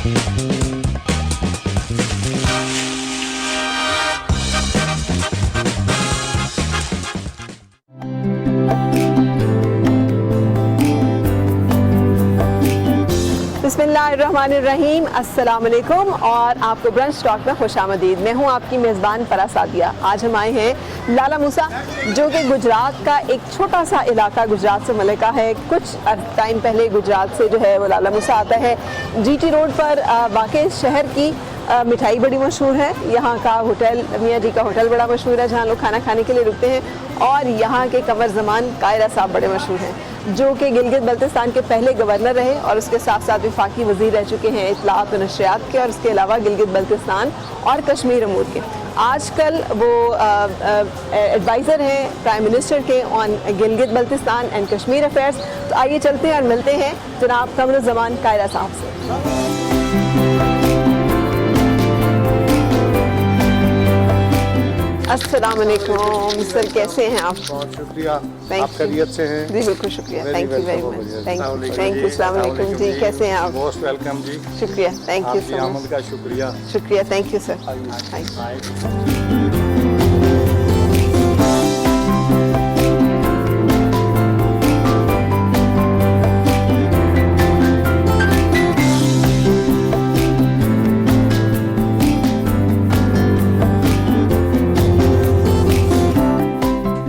बिस्मिल्लाहिर्रहमानिर्रहीम, अस्सलाम वालेकुम और आपको ब्रंच टॉक में खुशामदीद। मैं हूं आपकी मेज़बान फरा सादिया। आज हम आए हैं लाला मूसा, जो कि गुजरात का एक छोटा सा इलाका गुजरात से मिलका है। कुछ टाइम पहले गुजरात से जो है वो लाला मूसा आता है। जीटी रोड पर वाक़ई शहर की मिठाई बड़ी मशहूर है। यहाँ का होटल मियाँ जी का होटल बड़ा मशहूर है, जहाँ लोग खाना खाने के लिए रुकते हैं। और यहाँ के कमर ज़मान कायरा साहब बड़े मशहूर हैं, जो कि गिलगित बल्तिस्तान के पहले गवर्नर रहे और उसके साथ साथ वफाकी वज़ीर रह चुके हैं इत्तलाआत व नशरियात के, और उसके अलावा गिलगित बल्तिस्तान और कश्मीर अमूर के। आजकल वो एडवाइज़र हैं प्राइम मिनिस्टर के on Gilgit Baltistan and Kashmir affairs. तो आइए चलते हैं और मिलते हैं जनाब कमर ज़मान कायरा साहब से। अस्सलाम वालेकुम सर, कैसे हैं आप? बहुत शुक्रिया, आप खैरियत से हैं? जी बिल्कुल शुक्रिया, thank you very much, thank you. अस्सलाम वालेकुम जी, कैसे हैं आप? मोस्ट वेलकम जी, शुक्रिया, थैंक यू सो मच का शुक्रिया, शुक्रिया, thank you sir.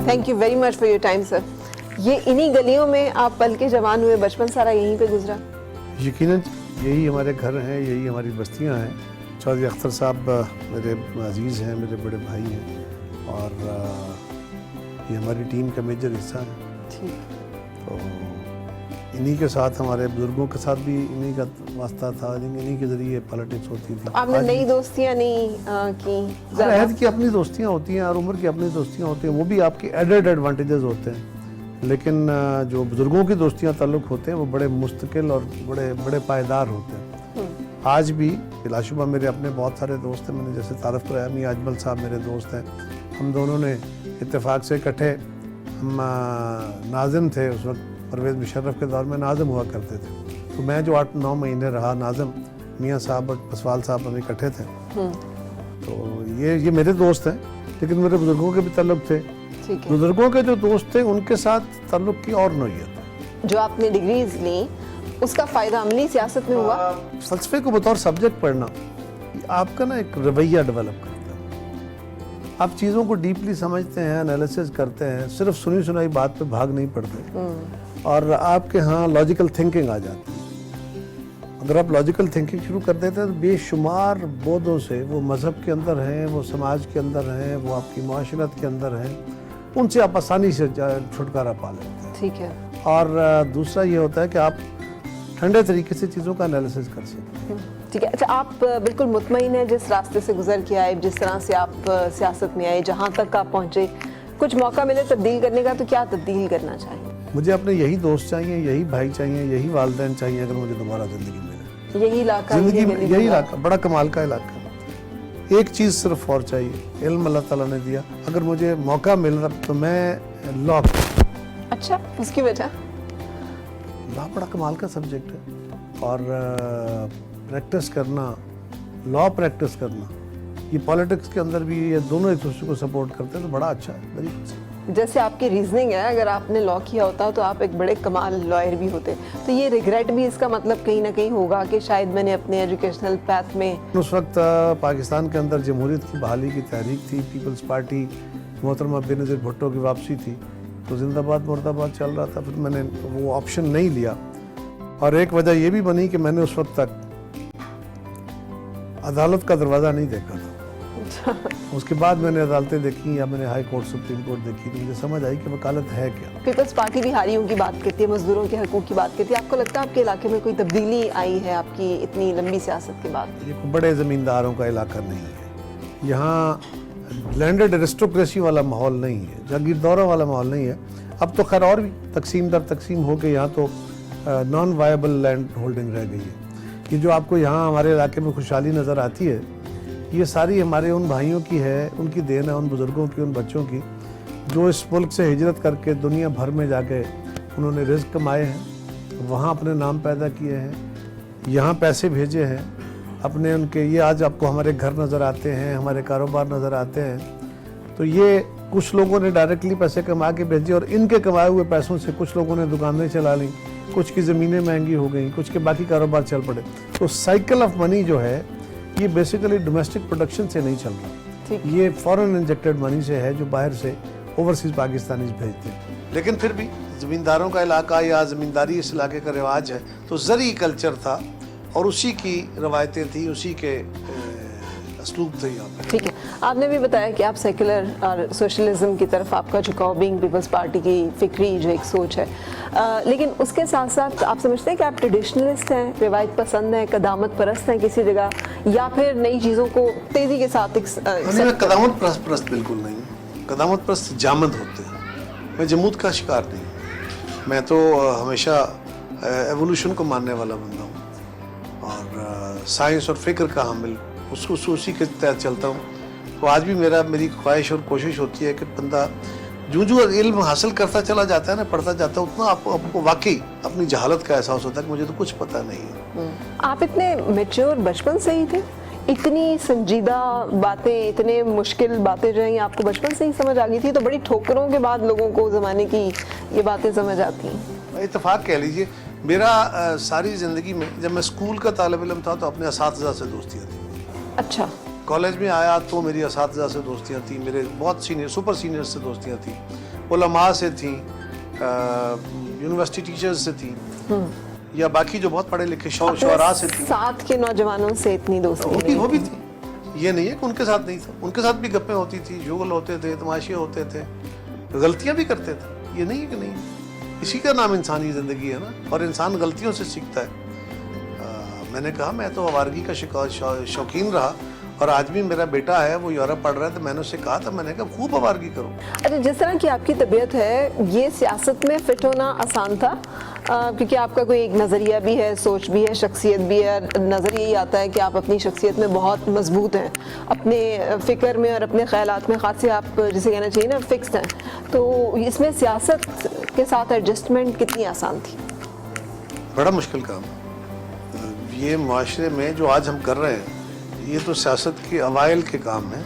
Thank you very much for your time sir. ये इन्हीं गलियों में आप पल के जवान हुए, बचपन सारा यहीं पे गुजरा? यकीनन यही हमारे घर हैं, यही हमारी बस्तियां हैं। चौधरी अख्तर साहब मेरे अजीज़ हैं, मेरे बड़े भाई हैं, और ये हमारी टीम का मेजर हिस्सा है। ठीक। तो इन्हीं के साथ, हमारे बुजुर्गों के साथ भी इन्हीं का वास्ता था, इन्हीं के ज़रिए पॉलिटिक्स होती थी। आपने नई दोस्तियाँ नहीं की? अहद की अपनी दोस्तियाँ होती हैं और उम्र की अपनी दोस्तियाँ होती हैं, वो भी आपके एडेड एडवांटेजेस होते हैं। लेकिन जो बुजुर्गों की दोस्तियाँ ताल्लुक़ होते हैं वो बड़े मुस्तकिल और बड़े पायदार होते हैं। आज भी बिलाशुबा मेरे अपने बहुत सारे दोस्त हैं। मैंने जैसे तारफ़ कराया, मियाँ अजमल साहब मेरे दोस्त हैं। हम दोनों ने इत्तेफाक से इकट्ठे, हम नाज़िम थे उस वक्त, परवेज़ मुशर्रफ के दौर में नाज़िम हुआ करते थे। तो मैं जो 8-9 महीने रहा नाज़िम, मियाँ साहब और पसवाल साहब हम इकट्ठे थे। तो ये मेरे दोस्त हैं, लेकिन मेरे बुजुर्गों के भी ताल्लुक़ थे। बुजुर्गों के जो दोस्त थे उनके साथ ताल्लुक़ की और नौइयत। जो आपने डिग्रीज ली, उसका फ़ायदा अमली सियासत में हुआ? फ़लसफ़े को बतौर सब्जेक्ट पढ़ना आपका ना एक रवैया डेवलप करता है। आप चीज़ों को डीपली समझते हैं, एनालिसिस करते हैं, सिर्फ सुनी सुनाई बात पे भाग नहीं पड़ते, और आपके यहाँ लॉजिकल थिंकिंग आ जाती है। अगर आप लॉजिकल थिंकिंग शुरू कर देते हैं तो बेशुमार बोधों से, वो मज़हब के अंदर हैं, वो समाज के अंदर हैं, वो आपकी माशरत के अंदर हैं, उनसे आप आसानी से छुटकारा पा लेते हैं। ठीक है। और दूसरा ये होता है कि आप ठंडे तरीके से चीज़ों का एनालिसिस कर सकते हैं। ठीक है। अच्छा, आप बिल्कुल मुतमईन हैं जिस रास्ते से गुजर के आए, जिस तरह से आप सियासत में आए, जहाँ तक आप पहुँचे? कुछ मौका मिले तब्दील करने का तो क्या तब्दील करना चाहिए? मुझे अपने यही दोस्त चाहिए, यही भाई चाहिए, यही वालिदैन चाहिए। अगर मुझे दोबारा ज़िंदगी मिले, यही इलाका, यही इलाका बड़ा कमाल का इलाका। एक चीज़ सिर्फ और चाहिए, इल्म अल्लाह ताला ने दिया। अगर मुझे मौका मिल रहा तो मैं लॉ। अच्छा, उसकी वजह? लॉ बड़ा कमाल का सब्जेक्ट है, और प्रैक्टिस करना, लॉ प्रैक्टिस करना, ये पॉलिटिक्स के अंदर भी ये दोनों एक दूसरे को सपोर्ट करते हैं, तो बड़ा अच्छा है। वेरी अच्छा। जैसे आपकी रीजनिंग है, अगर आपने लॉ किया होता तो आप एक बड़े कमाल लॉयर भी होते। तो ये रिग्रेट भी इसका मतलब कहीं ना कहीं होगा कि शायद मैंने अपने एजुकेशनल पैथ में। उस वक्त पाकिस्तान के अंदर जमहूरियत की बहाली की तहरीक थी, पीपल्स पार्टी, मोहतरमा बेनज़ीर भुट्टो की वापसी थी, तो जिंदाबाद मुर्दाबाद चल रहा था। फिर मैंने वो ऑप्शन नहीं लिया, और एक वजह ये भी बनी कि मैंने उस वक्त तक अदालत का दरवाज़ा नहीं देखा था। उसके बाद मैंने अदालतें देखी, या मैंने हाई कोर्ट, सुप्रीम कोर्ट देखी, तो मुझे समझ आई कि वकालत है क्या। पीपल्स पार्टी भी हारियों की बात करती है, मजदूरों के हकूक़ की बात करती है। आपको लगता है आपके इलाके में कोई तब्दीली आई है आपकी इतनी लंबी सियासत के बाद? ये बड़े ज़मींदारों का इलाका नहीं है, यहाँ लैंडेड एरिस्टोक्रेसी वाला माहौल नहीं है, जागीरदारों वाला माहौल नहीं है। अब तो खैर और भी तकसीम दर तकसीम हो के यहाँ तो नॉन वायबल लैंड होल्डिंग रह गई है। ये जो आपको यहाँ हमारे इलाके में खुशहाली नज़र आती है, ये सारी हमारे उन भाइयों की है, उनकी देन है, उन बुज़ुर्गों की, उन बच्चों की, जो इस मुल्क से हिजरत करके दुनिया भर में जाके उन्होंने रिज़्क़ कमाए हैं, वहाँ अपने नाम पैदा किए हैं, यहाँ पैसे भेजे हैं, अपने उनके, ये आज आपको हमारे घर नज़र आते हैं, हमारे कारोबार नज़र आते हैं, तो ये कुछ लोगों ने डायरेक्टली पैसे कमा के भेजे और इनके कमाए हुए पैसों से कुछ लोगों ने दुकानें चला ली, कुछ की ज़मीनें महंगी हो गई, कुछ के बाकी कारोबार चल पड़े। तो साइकिल ऑफ मनी जो है ये बेसिकली डोमेस्टिक प्रोडक्शन से नहीं चल रहा, ये फॉरेन इंजेक्टेड मनी से है जो बाहर से ओवरसीज पाकिस्तानीज भेजते हैं। लेकिन फिर भी ज़मींदारों का इलाका या ज़मींदारी इस इलाके का रिवाज है, तो ज़री कल्चर था और उसी की रवायतें थी, उसी के असलूब थे यहाँ पे। ठीक है, आपने भी बताया कि आप सेकुलर और सोशलिज्म की तरफ आपका झुकाव बीइंग पीपल्स पार्टी की फिक्री जो एक सोच है, लेकिन उसके साथ साथ आप समझते हैं कि आप ट्रेडिशनलिस्ट हैं, रिवायत पसंद हैं, कदामत परस्त हैं किसी जगह, या फिर नई चीज़ों को तेज़ी के साथ मैं कदामत परस्त बिल्कुल नहीं हूँ। कदामत परस्त जामद होते हैं, मैं जमूद का शिकार नहीं हूँ। मैं तो हमेशा एवोल्यूशन को मानने वाला बंदा हूँ और साइंस और फिक्र का हामिल, उसी के तहत चलता हूँ। तो आज भी मेरी ख्वाहिश और कोशिश होती है कि बंदा जो इल्म हासिल करता चला जाता है ना, पढ़ता जाता है, उतना आपको वाकई अपनी जहालत का एहसास होता है कि मुझे तो कुछ पता नहीं है। आप इतने मैच्योर बचपन से ही थे? इतनी संजीदा बातें, इतने मुश्किल बातें जो हैं आपको बचपन से ही समझ आ गई थी? तो बड़ी ठोकरों के बाद लोगों को ज़माने की ये बातें समझ आती हैं। इत्तेफाक कह लीजिए, मेरा सारी ज़िंदगी में जब मैं स्कूल का तालिब इल्म था तो अपने असातिज़ा से दोस्तियाँ थी। अच्छा। कॉलेज में आया तो मेरी असातिज़ा से दोस्तियाँ थी, मेरे बहुत सीनियर सुपर सीनियर से दोस्तियाँ थी, उलमा से थी, यूनिवर्सिटी टीचर्स से थी, या बाकी जो बहुत पढ़े लिखे शौरा से थी। साथ के नौजवानों से इतनी दोस्ती वो भी थी, ये नहीं है कि उनके साथ नहीं था, उनके साथ भी गप्पें होती थी, जुगल होते थे, तमाशे होते थे, गलतियाँ भी करते थे, ये नहीं है कि नहीं। इसी का नाम इंसानी ज़िंदगी है ना, और इंसान गलतियों से सीखता है। मैंने कहा मैं तो आवारगी का शौकीन रहा, और आज भी मेरा बेटा है वो यूरोप पढ़ रहा है, तो मैंने उससे कहा था, मैंने कहा खूब आवारगी करो। अच्छा, जिस तरह की आपकी तबीयत है, ये सियासत में फिट होना आसान था? क्योंकि आपका कोई एक नज़रिया भी है, सोच भी है, शख्सियत भी है। नज़र यही आता है कि आप अपनी शख्सियत में बहुत मजबूत हैं, अपने फ़िक्र में और अपने ख्यालात में, ख़ास से आप जिसे कहना चाहिए ना फिक्स हैं। तो इसमें सियासत के साथ एडजस्टमेंट कितनी आसान थी? बड़ा मुश्किल काम। ये माशरे में जो आज हम कर रहे हैं, ये तो सियासत के अवाइल के काम है।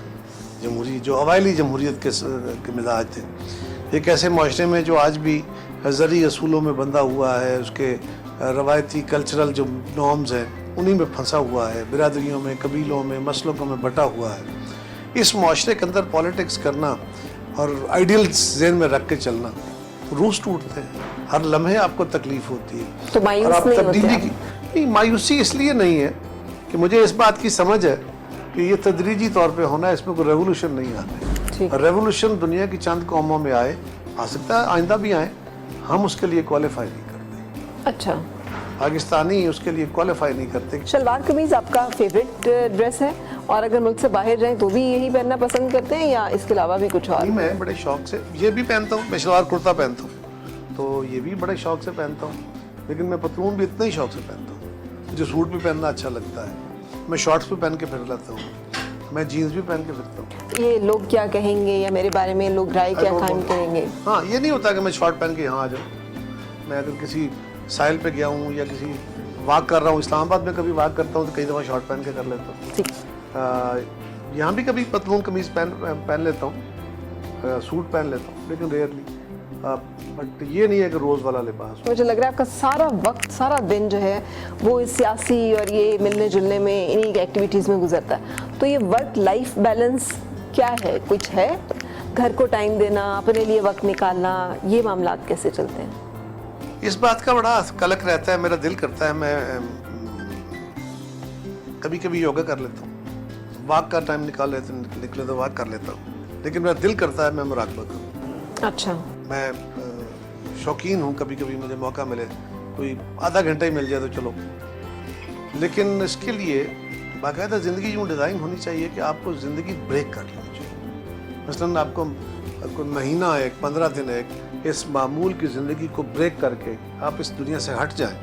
जो अवाइली जमहूरियत के मिजाज थे, एक ऐसे माशरे में जो आज भी ज़री असूलों में बंधा हुआ है, उसके रवायती कल्चरल जो नॉर्म्स हैं उन्हीं में फंसा हुआ है, बिरादरियों में, कबीलों में, मसलकों में बटा हुआ है। इस माशरे के अंदर पॉलिटिक्स करना और आइडियल्स ज़हन में रख के चलना, रूस टूटते हैं, हर लम्हे आपको तकलीफ होती है। तो मायूस और आप नहीं तब्दीली होते? नहीं, मायूसी इसलिए नहीं है कि मुझे इस बात की समझ है कि ये तदरीजी तौर पे होना है, इसमें कोई रेवोल्यूशन नहीं आना। रेवोल्यूशन दुनिया की चंद कौमों में आ सकता है, आइंदा भी आए, हम उसके लिए क्वालिफाई नहीं करते। अच्छा, पाकिस्तानी उसके लिए क्वालिफाई नहीं करते। शलवार कमीज आपका फेवरेट ड्रेस है, और अगर मुल्क से बाहर जाएं तो भी यही पहनना पसंद करते हैं, या इसके अलावा भी कुछ और? मैं बड़े शौक से ये भी पहनता हूँ, मैं शलवार कुर्ता पहनता हूँ, तो ये भी बड़े शौक से पहनता हूँ, लेकिन मैं पतलून भी इतना ही शौक से पहनता हूँ। मुझे सूट भी पहनना अच्छा लगता है, मैं शॉर्ट्स भी पहन के फिर लेता हूँ, मैं जीन्स भी पहन के फिरता हूँ। ये लोग क्या कहेंगे, या मेरे बारे में लोग राय क्या कायम करेंगे? हाँ, ये नहीं होता कि मैं शॉर्ट पहन के यहाँ आ जाऊँ। मैं अगर किसी साहिल पे गया हूँ या किसी वॉक कर रहा हूँ, इस्लामाबाद में कभी वॉक करता हूँ तो कई दफ़ा शॉर्ट पहन के कर लेता हूँ। यहाँ भी कभी पतलून कमीज़ पहन लेता हूँ, सूट पहन लेता हूँ, लेकिन रेयरली। बट ये नहीं है कि रोज़ वाला लिबास। मुझे लग रहा है आपका सारा वक्त, सारा दिन जो है वो इस सियासी और ये मिलने जुलने में, इन्हीं एक्टिविटीज़ में गुजरता है। तो ये वर्क लाइफ बैलेंस क्या है? कुछ है? घर को टाइम देना, अपने लिए वक्त निकालना, ये मामलात कैसे चलते हैं? इस बात का बड़ा कलक रहता है, मेरा दिल करता है, मैं कभी कभी योगा कर लेता हूँ, वॉक का टाइम निकले तो वॉक कर लेता हूँ, लेकिन मेरा दिल करता है मैं मुराकबा करूँ। अच्छा। मैं शौकीन हूँ, कभी कभी मुझे मौका मिले, कोई आधा घंटा ही मिल जाए तो चलो, लेकिन इसके लिए बाकायदा ज़िंदगी यूँ डिज़ाइन होनी चाहिए कि आपको ज़िंदगी ब्रेक कर लेनी चाहिए। मसलन आपको कोई महीना है, 15 दिन है, इस मामूल की ज़िंदगी को ब्रेक करके आप इस दुनिया से हट जाएं,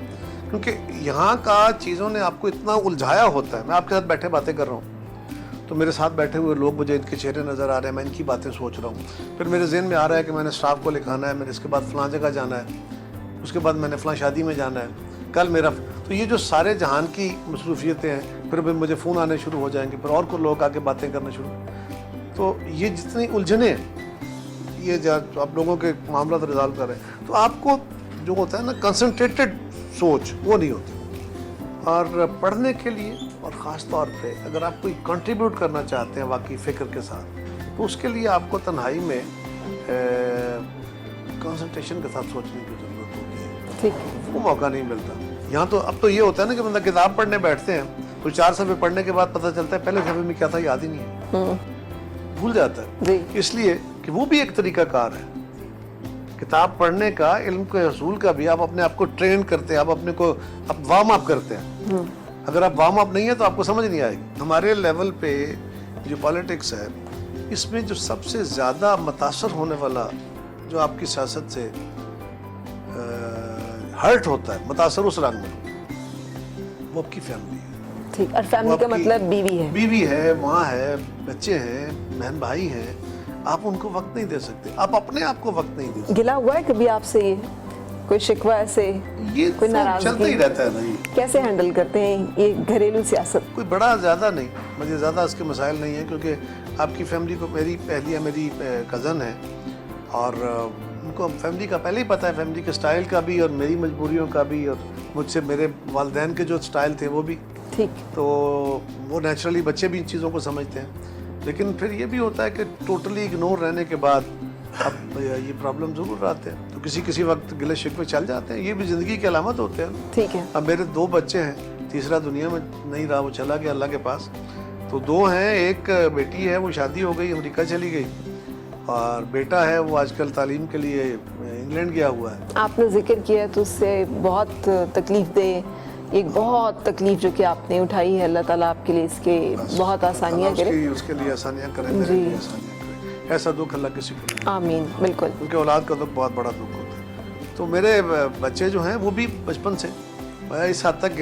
क्योंकि यहाँ का चीज़ों ने आपको इतना उलझाया होता है। मैं आपके साथ बैठे बातें कर रहा हूँ तो मेरे साथ बैठे हुए लोग, मुझे इनके चेहरे नज़र आ रहे हैं, मैं इनकी बातें सोच रहा हूँ, फिर मेरे जहन में आ रहा है कि मैंने स्टाफ को लिखाना है, मैंने इसके बाद फ़लाँ जगह जाना है, उसके बाद मैंने फ़लाँ शादी में जाना है, कल मेरा तो ये जो सारे जहान की मसरूफियतें हैं, फिर मुझे फ़ोन आने शुरू हो जाएंगे, फिर और को लोग आके बातें करना शुरू। तो ये जितनी उलझने ये जो आप लोगों के मामला तो रिजॉल्व कर रहे हैं, तो आपको जो होता है ना कंसंट्रेटेड सोच, वो नहीं होती। और पढ़ने के लिए और ख़ास तौर पे अगर आप कोई कंट्रीब्यूट करना चाहते हैं वाकई फ़िक्र के साथ, तो उसके लिए आपको तन्हाई में कंसंट्रेशन के साथ सोचने की ज़रूरत होती है। ठीक। वो मौका नहीं मिलता यहाँ। तो अब तो ये होता है ना कि बंदा किताब पढ़ने बैठते हैं तो 4 सफ़े पढ़ने के बाद पता चलता है पहले सफ़े में क्या था याद ही नहीं है, भूल जाता है जी। इसलिए कि वो भी एक तरीकाकार है किताब पढ़ने का, इल्म के हसूल का भी। आप अपने आप को ट्रेन करते हैं, आप अपने को आप वार्म अप करते हैं। अगर आप वार्म अप नहीं है तो आपको समझ नहीं आएगी। हमारे लेवल पे जो पॉलिटिक्स है, इसमें जो सबसे ज़्यादा मुतासर होने वाला जो आपकी सियासत से हर्ट होता है, मुतासर उस रंग में, वो आपकी फैमिली है। ठीक। और फैमिली का मतलब बीवी है? बीवी है, माँ है, बच्चे हैं, बहन भाई हैं। आप उनको वक्त नहीं दे सकते, आप अपने आप को वक्त नहीं दे सकते। गिला हुआ है कभी आपसे ये कोई शिकवा ऐसे, ये कोई तो नाराजगी? चलता ही रहता है ना। ये कैसे हैंडल करते हैं ये घरेलू सियासत? कोई बड़ा ज़्यादा नहीं, मुझे ज़्यादा इसके मसाइल नहीं है, क्योंकि आपकी फैमिली को मेरी कज़न है और उनको फैमिली का पहले ही पता है, फैमिली के स्टाइल का भी और मेरी मजबूरियों का भी, और मुझसे मेरे वालिदैन के जो स्टाइल थे वो भी। ठीक। तो वो नेचुरली बच्चे भी इन चीज़ों को समझते हैं। लेकिन फिर ये भी होता है कि टोटली इग्नोर रहने के बाद अब ये प्रॉब्लम ज़रूर आते हैं, तो किसी वक्त गिले शिकवे चल जाते हैं। ये भी ज़िंदगी की अलामत होते हैं। ठीक है। अब मेरे 2 बच्चे हैं, तीसरा दुनिया में नहीं रहा, वो चला गया अल्लाह के पास। तो 2 हैं, एक बेटी है वो शादी हो गई, अमेरिका चली गई, और बेटा है वो आजकल तालीम के लिए इंग्लैंड गया हुआ है। आपने जिक्र किया तो उससे बहुत तकलीफ दे, एक बहुत तकलीफ जो कि आपने उठाई है, अल्लाह ताला आपके लिए इसके बहुत आसानियाँ करे। उसके लिए आसानियाँ करें, ऐसा दुख अल्लाह किसी को नहीं। आमीन। बिल्कुल। उनके औलाद का दुख बहुत बड़ा दुख होता है। तो मेरे बच्चे जो हैं वो भी बचपन से इस हद तक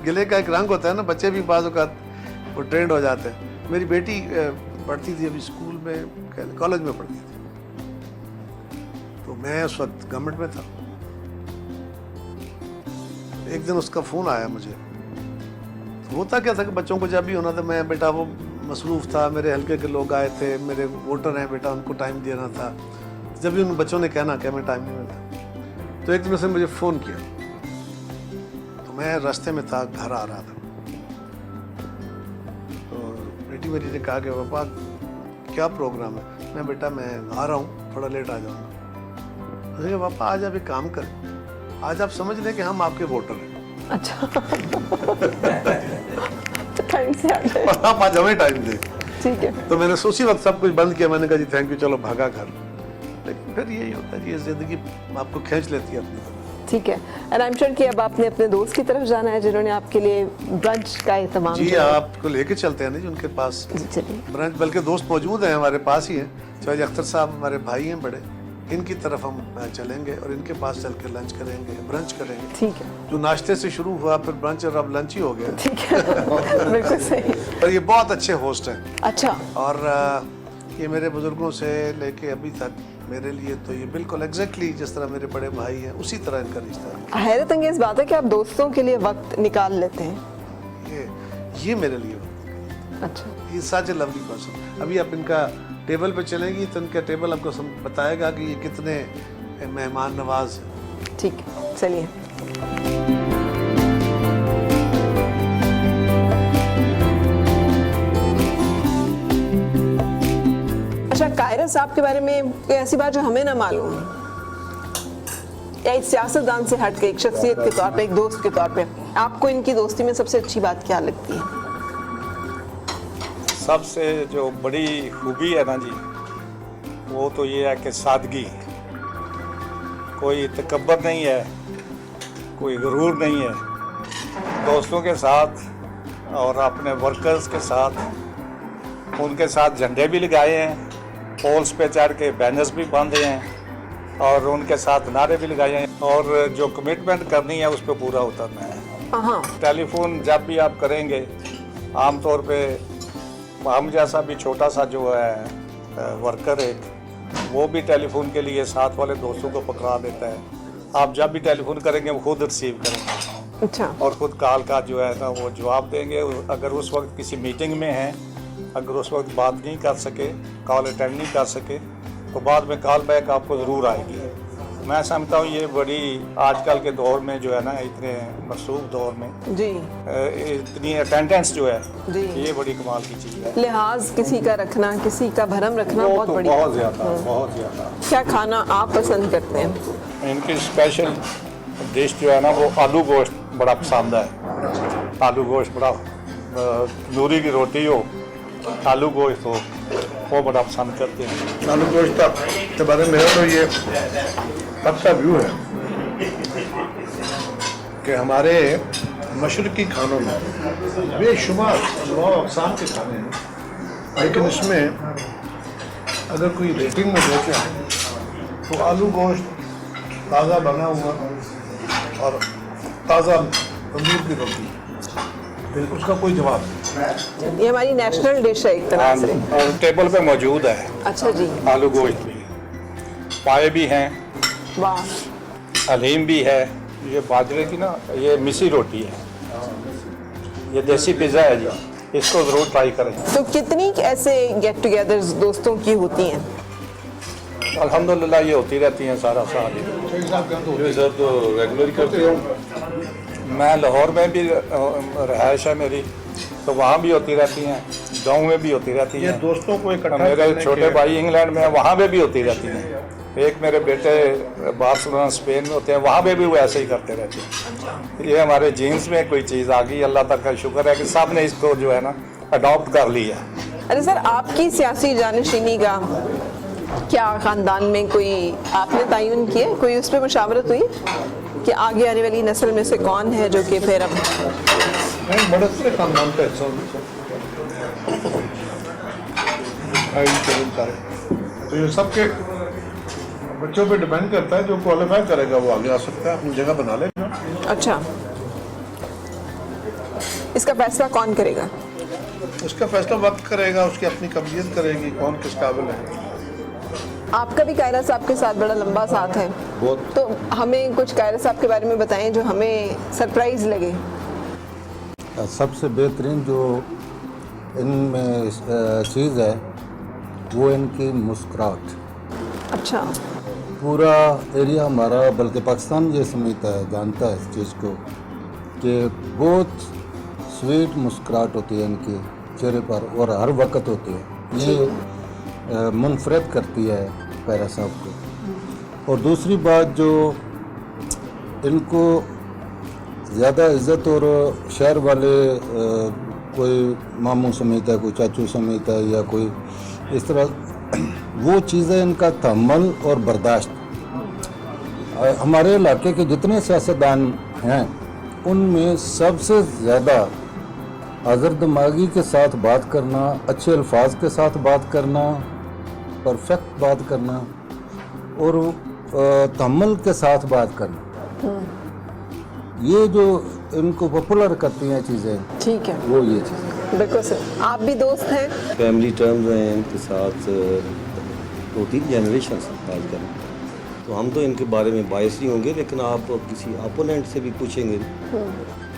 गिले का एक रंग होता है ना, बच्चे भी बाज़ औक़ात वो ट्रेंड हो जाते हैं। मेरी बेटी पढ़ती थी अभी स्कूल में, कॉलेज में पढ़ती थी, तो मैं उस वक्त गवर्नमेंट में था। एक दिन उसका फ़ोन आया मुझे। होता क्या था कि बच्चों को जब भी होना था, मैं बेटा वो मसरूफ़ था, मेरे हल्के के लोग आए थे, मेरे वोटर हैं बेटा, उनको टाइम देना था। जब भी उन बच्चों ने कहना कि हमें टाइम नहीं मिलता, तो एक दिन उसने मुझे फ़ोन किया, तो मैं रास्ते में था, घर आ रहा था। तो बेटी मेरी ने कहा कि पापा क्या प्रोग्राम है? मैं बेटा मैं आ रहा हूँ, थोड़ा लेट आ जाऊँगा। उसने कहा पापा आज आप एक काम करें, आज आप समझ लें कि हम आपके वोटर हैं। अच्छा। टाइम से आ गए। आप आज हमें टाइम दें। ठीक है। तो मैंने उसी वक्त सब कुछ बंद किया, मैंने कहा जी थैंक यू, चलो भागा घर। लेकिन फिर यही होता है, ये ज़िंदगी आपको खींच लेती है अपनी तरफ। ठीक है। एंड आई एम श्योर कि अब आपने अपने दोस्त की तरफ जाना है जिन्होंने आपके लिए ब्रंच का एहतमाम जी किया। आपको लेके चलते हैं ना जी उनके पास जी चलिए। ब्रंच, बल्कि दोस्त मौजूद हैं हमारे पास ही हैं। चौधरी अख्तर साहब हमारे भाई हैं बड़े, इनकी तरफ हम चलेंगे और इनके पास चल के लंच करेंगे, ब्रंच करेंगे। ठीक है। जो नाश्ते से शुरू हुआ फिर ब्रंच और अब लंच ही हो गया। ठीक है। बिल्कुल सही। और ये बहुत अच्छे होस्ट हैं। अच्छा। और ये मेरे बुजुर्गों से लेके अभी तक मेरे लिए तो ये बिल्कुल एग्जैक्टली जिस तरह मेरे बड़े भाई हैं उसी तरह इनका रिश्ता है। हैरत अंगेज बात है कि आप दोस्तों के लिए वक्त निकाल लेते हैं। ये मेरे लिए वक्त। अच्छा। ये सच ए लवली पर्सन। अभी आप इनका टेबल पे चलेंगी तो इनका टेबल आपको बताएगा कि ये कितने मेहमान नवाज हैं। ठीक है, चलिए। अच्छा, कायरा साहब के बारे में कोई ऐसी बात जो हमें ना मालूम है, या एक सियासतदान से हट के एक शख्सियत के तौर पे, एक दोस्त के तौर पे, आपको इनकी दोस्ती में सबसे अच्छी बात क्या लगती है? सबसे जो बड़ी खूबी है ना जी, वो तो ये है कि सादगी। कोई तकब्बर नहीं है, कोई गुरूर नहीं है। दोस्तों के साथ और अपने वर्कर्स के साथ, उनके साथ झंडे भी लगाए हैं, पोल्स पे चढ़ के बैनर्स भी बांधे हैं और उनके साथ नारे भी लगाए हैं, और जो कमिटमेंट करनी है उस पर पूरा उतरना है। हाँ। टेलीफोन जब भी आप करेंगे, आमतौर पे हम जैसा भी छोटा सा जो है वर्कर एक, वो भी टेलीफोन के लिए साथ वाले दोस्तों को पकड़ा देता है आप जब भी टेलीफोन करेंगे वो खुद रिसीव करेंगे अच्छा और खुद कॉल का जो है ना वो जवाब देंगे। अगर उस वक्त किसी मीटिंग में हैं, अगर उस वक्त बात नहीं कर सके, कॉल अटेंड नहीं कर सके, तो बाद में कॉल बैक आपको ज़रूर आएगी। मैं समझता हूँ ये बड़ी आजकल के दौर में जो है ना, इतने मसरूफ़ दौर में जी इतनी अटेंडेंस जो है जी ये बड़ी कमाल की चीज़ है। लिहाज किसी का रखना, किसी का भरम रखना वो बहुत तो बड़ी बहुत ज़्यादा। क्या खाना आप पसंद करते हैं? इनकी स्पेशल डिश जो है ना वो आलू गोश्त बड़ा पसंद है। आलू गोश्त बड़ा तंदूरी की रोटी हो, आलू गोश्त हो, वो बड़ा पसंद करते हैं। आलू गोश्त के बारे में तो ये अच्छा व्यू है कि हमारे मशरकी खानों में बेशुमार अक़साम के खाने हैं, लेकिन इसमें अगर कोई रेटिंग में देखें तो आलू गोश्त ताज़ा बना हुआ और ताज़ा तंदूर की रोटी, बिल्कुल उसका कोई जवाब नहीं। ये हमारी नेशनल डिश है एक तरह से। और टेबल पे मौजूद है अच्छा जी, आलू गोश्त भी, पाए भी हैं, वाह, हलीम भी है। ये बाजरे की ना ये मिसी रोटी है, ये देसी पिज़्ज़ा है जी, इसको ज़रूर ट्राई करें। तो कितनी ऐसे गेट टुगेदर्स दोस्तों की होती हैं? अल्हम्दुलिल्लाह ये होती रहती हैं सारा साल ही। सर तो रेगुलर करते हो? मैं लाहौर में भी रहायश है मेरी, तो वहाँ भी होती रहती हैं, गाँव में भी होती रहती ये हैं। दोस्तों को इकट्ठा मेरे करने छोटे के- भाई इंग्लैंड में हैं, वहाँ पे भी होती रहती हैं। एक मेरे बेटे बार्सिलोना स्पेन में होते हैं, वहाँ पे भी वो ऐसे ही करते रहते हैं। ये हमारे जीन्स में कोई चीज़ आ गई, अल्लाह तक का शुक्र है कि सब ने इसको जो है ना अडॉप्ट कर लिया। अरे सर, आपकी सियासी जानशीनी का क्या ख़ानदान में कोई आपने तयन किया, कोई उस पर मुशावरत हुई कि आगे आने वाली नस्ल में से कौन है जो कि फिर अब नहीं, बड़े खानदान का हिस्सा तो ये सबके बच्चों पे डिपेंड करता है। जो क्वालिफाई करेगा वो आगे आ सकता है, अपनी जगह बना लेगा। अच्छा, इसका फैसला कौन करेगा? उसका फैसला वक्त करेगा, उसकी अपनी कबिलियत करेगी, कौन किस काबिल है। आपका भी कायरा साहब के साथ बड़ा लंबा साथ है, बहुत। तो हमें कुछ कायरा साहब के बारे में बताएं जो हमें सरप्राइज लगे। सबसे बेहतरीन जो इनमें चीज़ है वो इनकी मुस्कुराहट। अच्छा, पूरा एरिया हमारा बल्कि पाकिस्तान ये समझता है, जानता है इस चीज़ को कि बहुत स्वीट मुस्कुराहट होती है इनके चेहरे पर और हर वक्त होती है। ये मुनफरद करती है कायरा साहब को। और दूसरी बात जो इनको ज़्यादा इज़्ज़त और शहर वाले कोई मामू समझता है, कोई चाचू समझता है या कोई इस तरह, वो चीज़ें इनका तहम्मुल और बर्दाश्त। हमारे इलाके के जितने सियासतदान हैं उनमें सबसे ज़्यादा हाज़िर दिमागी के साथ बात करना, अच्छे अल्फाज के साथ बात करना, परफेक्ट बात करना और तहम्मुल के साथ बात करना, ये जो इनको पॉपुलर करती हैं चीज़ें, ठीक है, वो ये चीज़ें। बिल्कुल सर। आप भी दोस्त हैं? फैमिली टर्म्स हैं इनके साथ 2-3 जनरेशन बात करें तो हम तो इनके बारे में बायस नहीं होंगे, लेकिन आप किसी अपोनेंट से भी पूछेंगे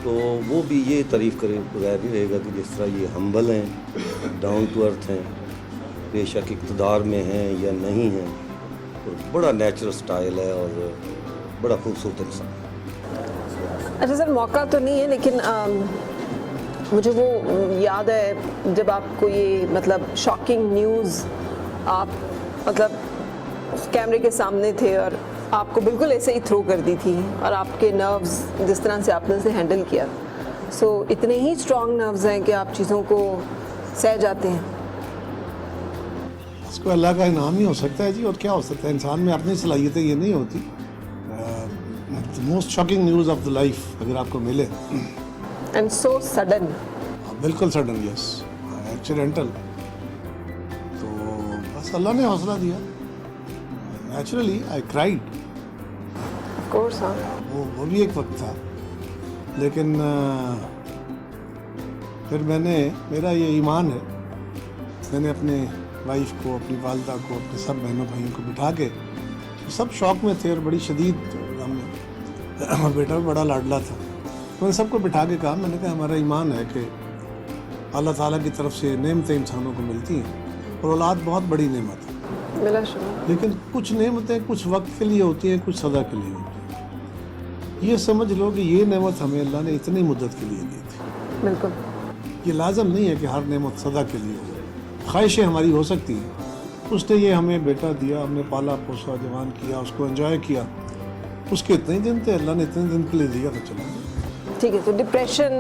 तो वो भी ये तारीफ़ करे बगैर नहीं रहेगा कि जिस तरह ये हम्बल हैं, डाउन टू अर्थ हैं, बेशक इक़्तिदार में हैं या नहीं हैं, और बड़ा नेचुरल स्टाइल है और बड़ा खूबसूरत इंसान। अच्छा सर, मौका तो नहीं है लेकिन मुझे वो याद है जब आपको ये मतलब शॉकिंग न्यूज़ आप मतलब कैमरे के सामने थे और आपको बिल्कुल ऐसे ही थ्रो कर दी थी और आपके नर्व्स जिस तरह से आपने उसे हैंडल किया, सो इतने ही स्ट्रॉन्ग नर्व्स हैं कि आप चीज़ों को सह जाते हैं। इसको अल्लाह का इनाम ही हो सकता है जी, और क्या हो सकता है। इंसान में अपनी सलाहियतें ये नहीं होती। Most shocking news of the life अगर आपको मिले, एंड सो सडन, बिल्कुल सडन, यस, एक्सीडेंटल, तो बस अल्लाह ने हौसला दिया। Naturally I cried, of course. हाँ, वो भी एक वक्त था, लेकिन फिर मेरा ये ईमान है, मैंने अपने वाइफ को, अपनी वालदा को, अपने सब बहनों भाइयों को बिठा के, सब शौक में थे और बड़ी शदीद गम में, बेटा बड़ा लाडला था। मैंने सबको बिठा के कहा, मैंने कहा हमारा ईमान है कि अल्लाह ताला की तरफ से नेमतें इंसानों को मिलती हैं और औलाद बहुत बड़ी नेमत है, मिला शुरू। लेकिन कुछ नेमतें कुछ वक्त के लिए होती हैं, कुछ सदा के लिए होती हैं। ये समझ लो कि ये नेमत हमें अल्लाह ने इतनी मुद्दत के लिए दी थी। बिल्कुल। ये लाजम नहीं है कि हर नेमत सदा के लिए हो, ख्वाहिशें हमारी हो सकती हैं। उसने ये हमें बेटा दिया, हमने पाला पोसा जवान किया, उसको एंजॉय किया, उसके इतने ही दिन थे, अल्लाह ने इतने दिन के लिए दिया तो चला गया। ठीक है, तो डिप्रेशन,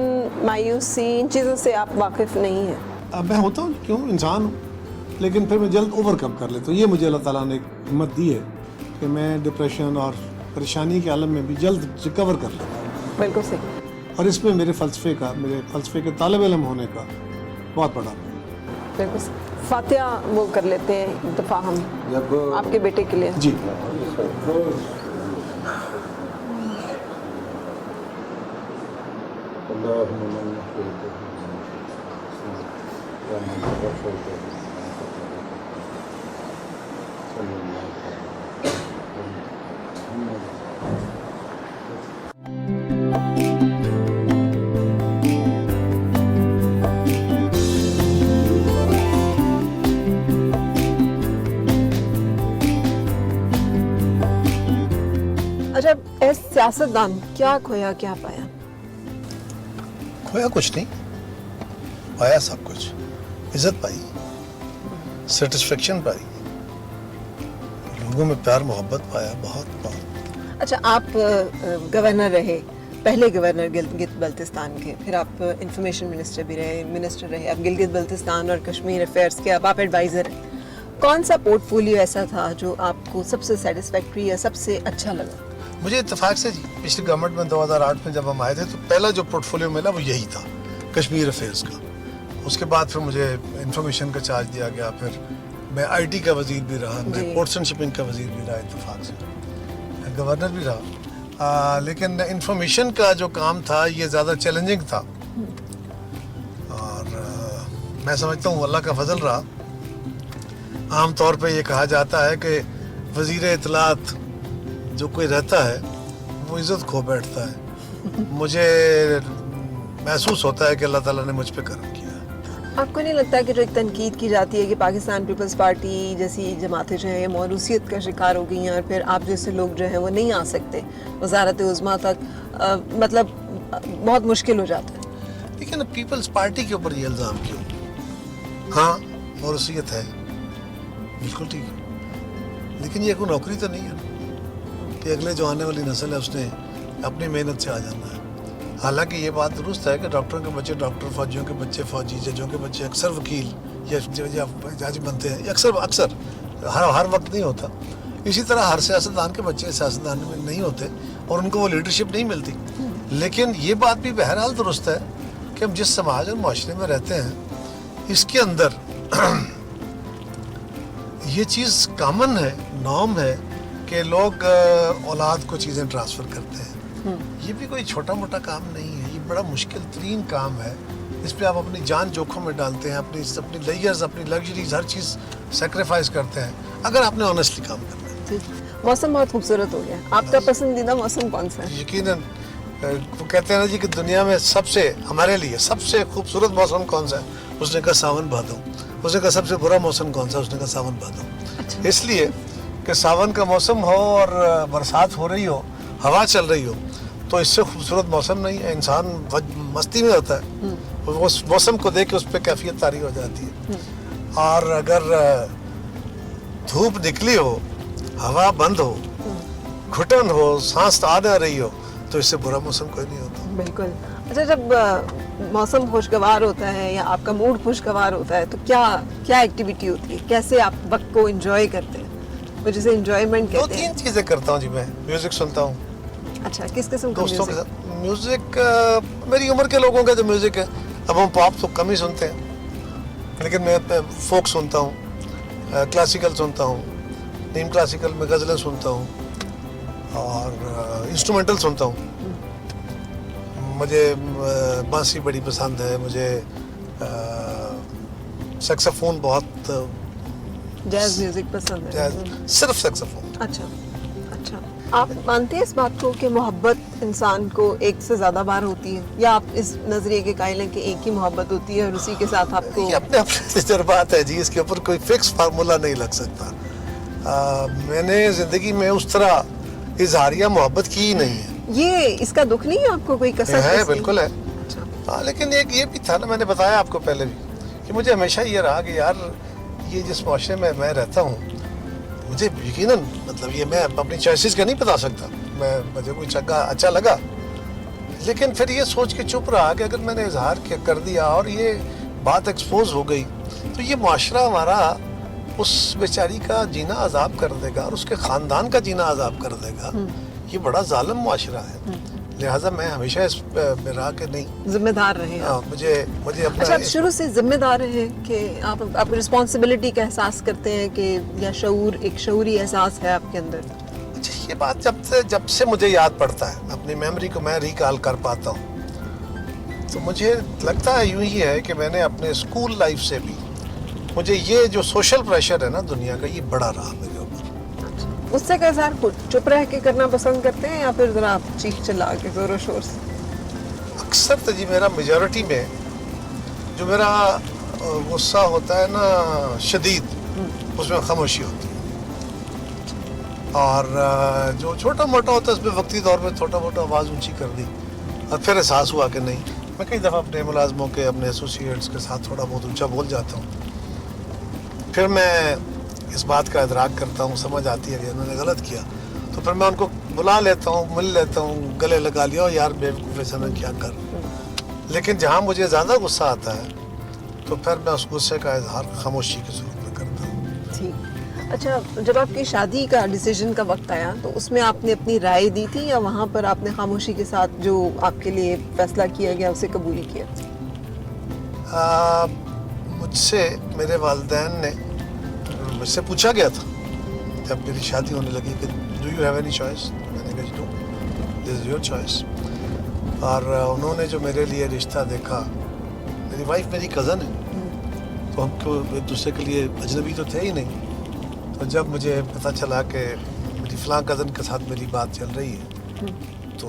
मायूसी, इन चीज़ों से आप वाकिफ़ नहीं हैं? अब मैं होता हूँ, क्यों, इंसान हूँ, लेकिन फिर मैं जल्द ओवरकम कर लेता हूँ। ये मुझे अल्लाह ताला ने हिम्मत दी है कि मैं डिप्रेशन और परेशानी के आलम में भी जल्द रिकवर कर लेता हूँ। बिल्कुल सही। और इसमें मेरे फ़लसफ़े के तालिब इल्म होने का बहुत बड़ा बिल्कुल सही। फातिहा वो कर लेते हैं एक दफ़ा हम जब आपके बेटे के लिए। जी। अच्छा, एज सियासतदान क्या खोया क्या पाया? खोया कुछ नहीं, पाया सब कुछ। इज्जत पाई, सेटिस्फेक्शन पाई, लोगों में प्यार मोहब्बत पाया, बहुत बहुत। अच्छा, आप गवर्नर रहे, पहले गवर्नर गिलगित बल्तिस्तान के, फिर आप इंफॉर्मेशन मिनिस्टर भी रहे, मिनिस्टर रहे, अब गिलगित बल्तिस्तान और कश्मीर अफेयर्स के अब आप एडवाइज़र हैं। कौन सा पोर्टफोलियो ऐसा था जो आपको सबसे सेटिस्फैक्ट्री या सबसे अच्छा लगा? मुझे इत्तेफाक से पिछली गवर्नमेंट में 2008 में जब हम आए थे तो पहला जो पोर्टफोलियो मिला वो यही था, कश्मीर अफेयर्स का। उसके बाद फिर मुझे इंफॉर्मेशन का चार्ज दिया गया, फिर मैं आईटी का वजीर भी रहा, मैं पोर्ट्स एंड शिपिंग का वजीर भी रहा, इत्तेफाक से मैं गवर्नर भी रहा। लेकिन इंफॉर्मेशन का जो काम था ये ज़्यादा चैलेंजिंग था और मैं समझता हूँ अल्लाह का फजल रहा। आम तौर पे ये कहा जाता है कि वजीर इत्तलात जो कोई रहता है वो इज़्ज़त खो बैठता है। मुझे महसूस होता है कि अल्लाह ताला ने मुझ पे करम किया। आपको नहीं लगता कि जो एक तनकीद की जाती है कि पाकिस्तान पीपल्स पार्टी जैसी जमातें जो हैं मौरूसियत का शिकार हो गई हैं और फिर आप जैसे लोग जो हैं वो नहीं आ सकते वजारत उज़्मा तक, मतलब बहुत मुश्किल हो जाता है? लेकिन पीपल्स पार्टी के ऊपर ये इल्ज़ाम क्यों? हाँ, मौरूसियत है, बिल्कुल ठीक है, लेकिन ये कोई नौकरी तो नहीं है कि अगले जो आने वाली नस्ल है उसने अपनी मेहनत से आ जाना है। हालांकि ये बात दुरुस्त है कि डॉक्टरों के बच्चे डॉक्टर, फौजियों के बच्चे फौजी, जजों के बच्चे अक्सर वकील या जज बनते हैं, अक्सर हर वक्त नहीं होता। इसी तरह हर सियासतदान के बच्चे सियासतदान में नहीं होते और उनको वो लीडरशिप नहीं मिलती। लेकिन ये बात भी बहरहाल दुरुस्त है कि हम जिस समाज और माशरे में रहते हैं इसके अंदर ये चीज़ कॉमन है, नॉर्म है कि लोग औलाद को चीज़ें ट्रांसफ़र करते हैं। ये भी कोई छोटा मोटा काम नहीं है, ये बड़ा मुश्किल तरीन काम है। इस पे आप अपनी जान जोखिम में डालते हैं, अपनी लेयर्स, अपनी लग्जरीज, हर चीज़ सेक्रीफाइस करते हैं अगर आपने ऑनेस्टली काम करना है। मौसम बहुत खूबसूरत हो गया। आपका पसंदीदा मौसम कौन सा है? यकीनन वो कहते हैं ना जी कि दुनिया में हमारे लिए सबसे खूबसूरत मौसम कौन सा है? उसने कहा सावन भादो। उसने कहा सबसे बुरा मौसम कौन सा? उसने कहा सावन भादो। इसलिए कि सावन का मौसम हो और बरसात हो रही हो, हवा चल रही हो, तो इससे खूबसूरत मौसम नहीं है। इंसान मस्ती में होता है, उस मौसम को देख के उस पर कैफियत तारी हो जाती है। और अगर धूप निकली हो, हवा बंद हो, घुटन हो, सांस आ ना रही हो, तो इससे बुरा मौसम कोई नहीं होता। बिल्कुल। अच्छा, जब मौसम खुशगवार होता है या आपका मूड खुशगवार होता है तो क्या एक्टिविटी होती है? कैसे आप वक्त को एंजॉय करते हैं? वो जिसे एंजॉयमेंट कहते हैं। 2-3 चीज़ें करता हूँ जी। मैं म्यूज़िक सुनता हूँ। अच्छा, किस किस्म का दोस्तों के साथ म्यूज़िक, मेरी उम्र के लोगों का जो म्यूज़िक है, अब हम पॉप तो कम ही सुनते हैं, लेकिन मैं फोक सुनता हूँ, क्लासिकल सुनता हूँ, नीम क्लासिकल में गज़लें सुनता हूँ और इंस्ट्रूमेंटल सुनता हूँ। मुझे बांसी बड़ी पसंद है, मुझे सैक्सोफोन बहुत, जैज़ म्यूजिक पसंद है? सिर्फ सैक्सोफोन। अच्छा अच्छा। आप मानते हैं इस बात को कि मोहब्बत इंसान को एक से ज़्यादा बार होती है, या आप इस नज़रिए के कायल हैं कि एक ही मोहब्बत होती है और उसी के साथ आपको? ये अपने अपने तजर्बात है जी, इसके ऊपर कोई फिक्स फार्मूला नहीं लग सकता। मैंने ज़िंदगी में उस तरह इजहारिया मोहब्बत की ही नहीं है। ये इसका दुख नहीं है आपको, कोई कसर? है, इसकी? बिल्कुल है। अच्छा। हाँ, लेकिन एक ये भी था ना, मैंने बताया आपको पहले भी कि मुझे हमेशा ये रहा कि यार ये जिस माशरे में मैं रहता हूँ, मुझे यकीनन मतलब ये मैं अपनी चॉइसेस का नहीं बता सकता, मुझे कोई अच्छा लगा, लेकिन फिर ये सोच के चुप रहा कि अगर मैंने इजहार कर दिया और ये बात एक्सपोज हो गई तो ये माशरा हमारा उस बेचारी का जीना अजाब कर देगा और उसके ख़ानदान का जीना अजाब कर देगा। ये बड़ा जालिम माशरा है, लिहाजा मैं हमेशा इस में रहा कि नहीं, जिम्मेदार रहे आप। मुझे अपना अच्छा, आप शुरू से जिम्मेदार रहे कि आप रिस्पॉन्सिबिलिटी का एहसास करते हैं कि, या शऊर, एक शऊरी एहसास है आपके अंदर? अच्छा, ये बात जब से मुझे याद पड़ता है, अपनी मेमोरी को मैं रिकॉल कर पाता हूँ, तो मुझे लगता है यूं ही है कि मैंने अपने स्कूल लाइफ से भी मुझे ये जो सोशल प्रेशर है ना दुनिया का, ये बड़ा रहा मेरे ऊपर। उससे का इज़हार चुप रह के करना पसंद करते हैं या फिर ज़रा आप चीख चिल्ला के ज़ोर शोर से? अक्सर तो जी मेरा मेजॉरिटी में जो मेरा गुस्सा होता है ना शदीद, उसमें खामोशी होती है, और जो छोटा मोटा होता है उसमें वक्ती तौर पे छोटा मोटा आवाज़ ऊंची कर दी और फिर एहसास हुआ कि नहीं। मैं कई दफ़ा अपने मुलाजमों के, अपने एसोसिएट्स के साथ थोड़ा बहुत ऊंचा बोल जाता हूँ, फिर मैं इस बात का इदराक करता हूँ, समझ आती है कि उन्होंने गलत किया, तो फिर मैं उनको बुला लेता हूँ, मिल लेता हूँ, गले लगा लिया और यार बेवकूफ़ ऐसा ना क्या कर। लेकिन जहाँ मुझे ज़्यादा गुस्सा आता है तो फिर मैं उस गुस्से का इजहार खामोशी के सूरत में करता हूँ। ठीक। अच्छा, जब आपकी शादी का डिसीजन का वक्त आया तो उसमें आपने अपनी राय दी थी या वहाँ पर आपने खामोशी के साथ जो आपके लिए फैसला किया गया उसे कबूल किया? मुझसे मेरे वालिदैन ने, मुझसे पूछा गया था जब मेरी शादी होने लगी कि do you have any choice, मैंने कहा no, this is your choice. और उन्होंने जो मेरे लिए रिश्ता देखा, मेरी वाइफ मेरी कज़न है, तो हमको एक दूसरे के लिए अजनबी तो थे ही नहीं। तो जब मुझे पता चला कि मेरी फ़लाँ कज़न के साथ मेरी बात चल रही है, तो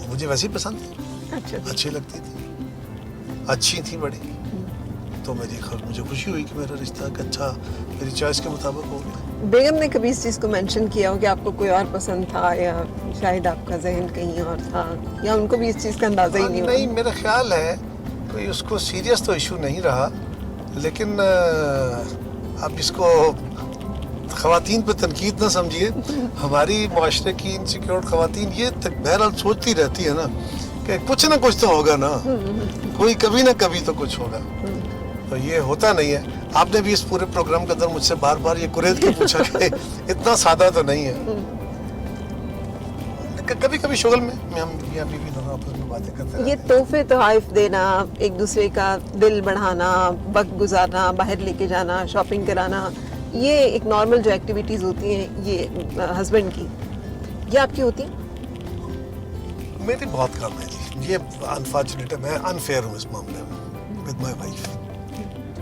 मुझे वैसे ही पसंद थी, अच्छा। अच्छी लगती थी, अच्छी थी बड़ी, तो मुझे खुशी हुई कि मेरा रिश्ता अच्छा मेरी चॉइस के मुताबिक हो गया। बेगम ने कभी इस चीज़ को मेंशन किया हो कि आपको कोई और पसंद था, या शायद आपका जहन कहीं और था, या उनको भी इस चीज़ का अंदाज़ा ही नहीं? नहीं, मेरा ख्याल है कोई उसको सीरियस तो इशू नहीं रहा, लेकिन अब इसको ख़वातीन पे तनकीद ना समझिए। हमारी माशरे की इनसिक्योर ख़वातीन ये बहरहाल सोचती रहती है ना कि कुछ ना कुछ तो होगा ना, कोई कभी ना कभी तो कुछ होगा, तो ये होता नहीं है। आपने भी इस पूरे प्रोग्राम के अंदर मुझसे बार बार ये कुरेद के पूछा कि इतना सादा तो नहीं है। कभी कभी शुगल में हम मियां बीवी दोनों आपस में बातें करते हैं। ये तोहफे तोहफ़ देना, एक दूसरे का दिल बढ़ाना, वक्त गुजारना, बाहर लेके जाना, शॉपिंग कराना, ये एक नॉर्मल जो एक्टिविटीज़ होती हैं ये हस्बैंड की, ये आपकी होती हैं? मेरी बहुत कम है जी, ये अनफॉर्चुनेट है, मैं अनफेयर हूँ इस मामले में विद माई वाइफ,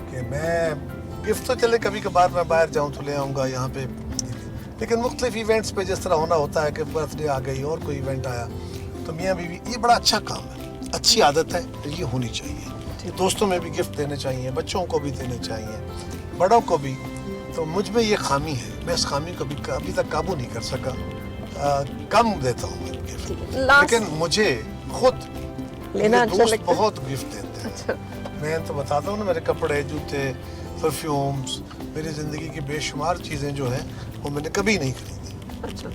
कि मैं गिफ्ट तो चले कभी कभार मैं बाहर जाऊँ तो ले आऊँगा यहाँ पे, लेकिन मुख्तलिफ इवेंट्स पे जिस तरह होना होता है कि बर्थडे आ गई और कोई इवेंट आया तो मियाँ बीवी, ये बड़ा अच्छा काम है, अच्छी आदत है, ये होनी चाहिए। दोस्तों में भी गिफ्ट देने चाहिए, बच्चों को भी देने चाहिए, बड़ों को भी। तो मुझ में ये खामी है, मैं इस खामी को भी अभी तक काबू नहीं कर सका, कम देता हूँ गिफ्ट, लेकिन मुझे खुद लेना अच्छा दोस्त लगता है? बहुत गिफ्ट देते हैं। अच्छा। मैं तो बताता हूँ ना, मेरे कपड़े, जूते, परफ्यूम्स, मेरी ज़िंदगी की बेशुमार चीज़ें जो हैं वो मैंने कभी नहीं खरीदी। अच्छा,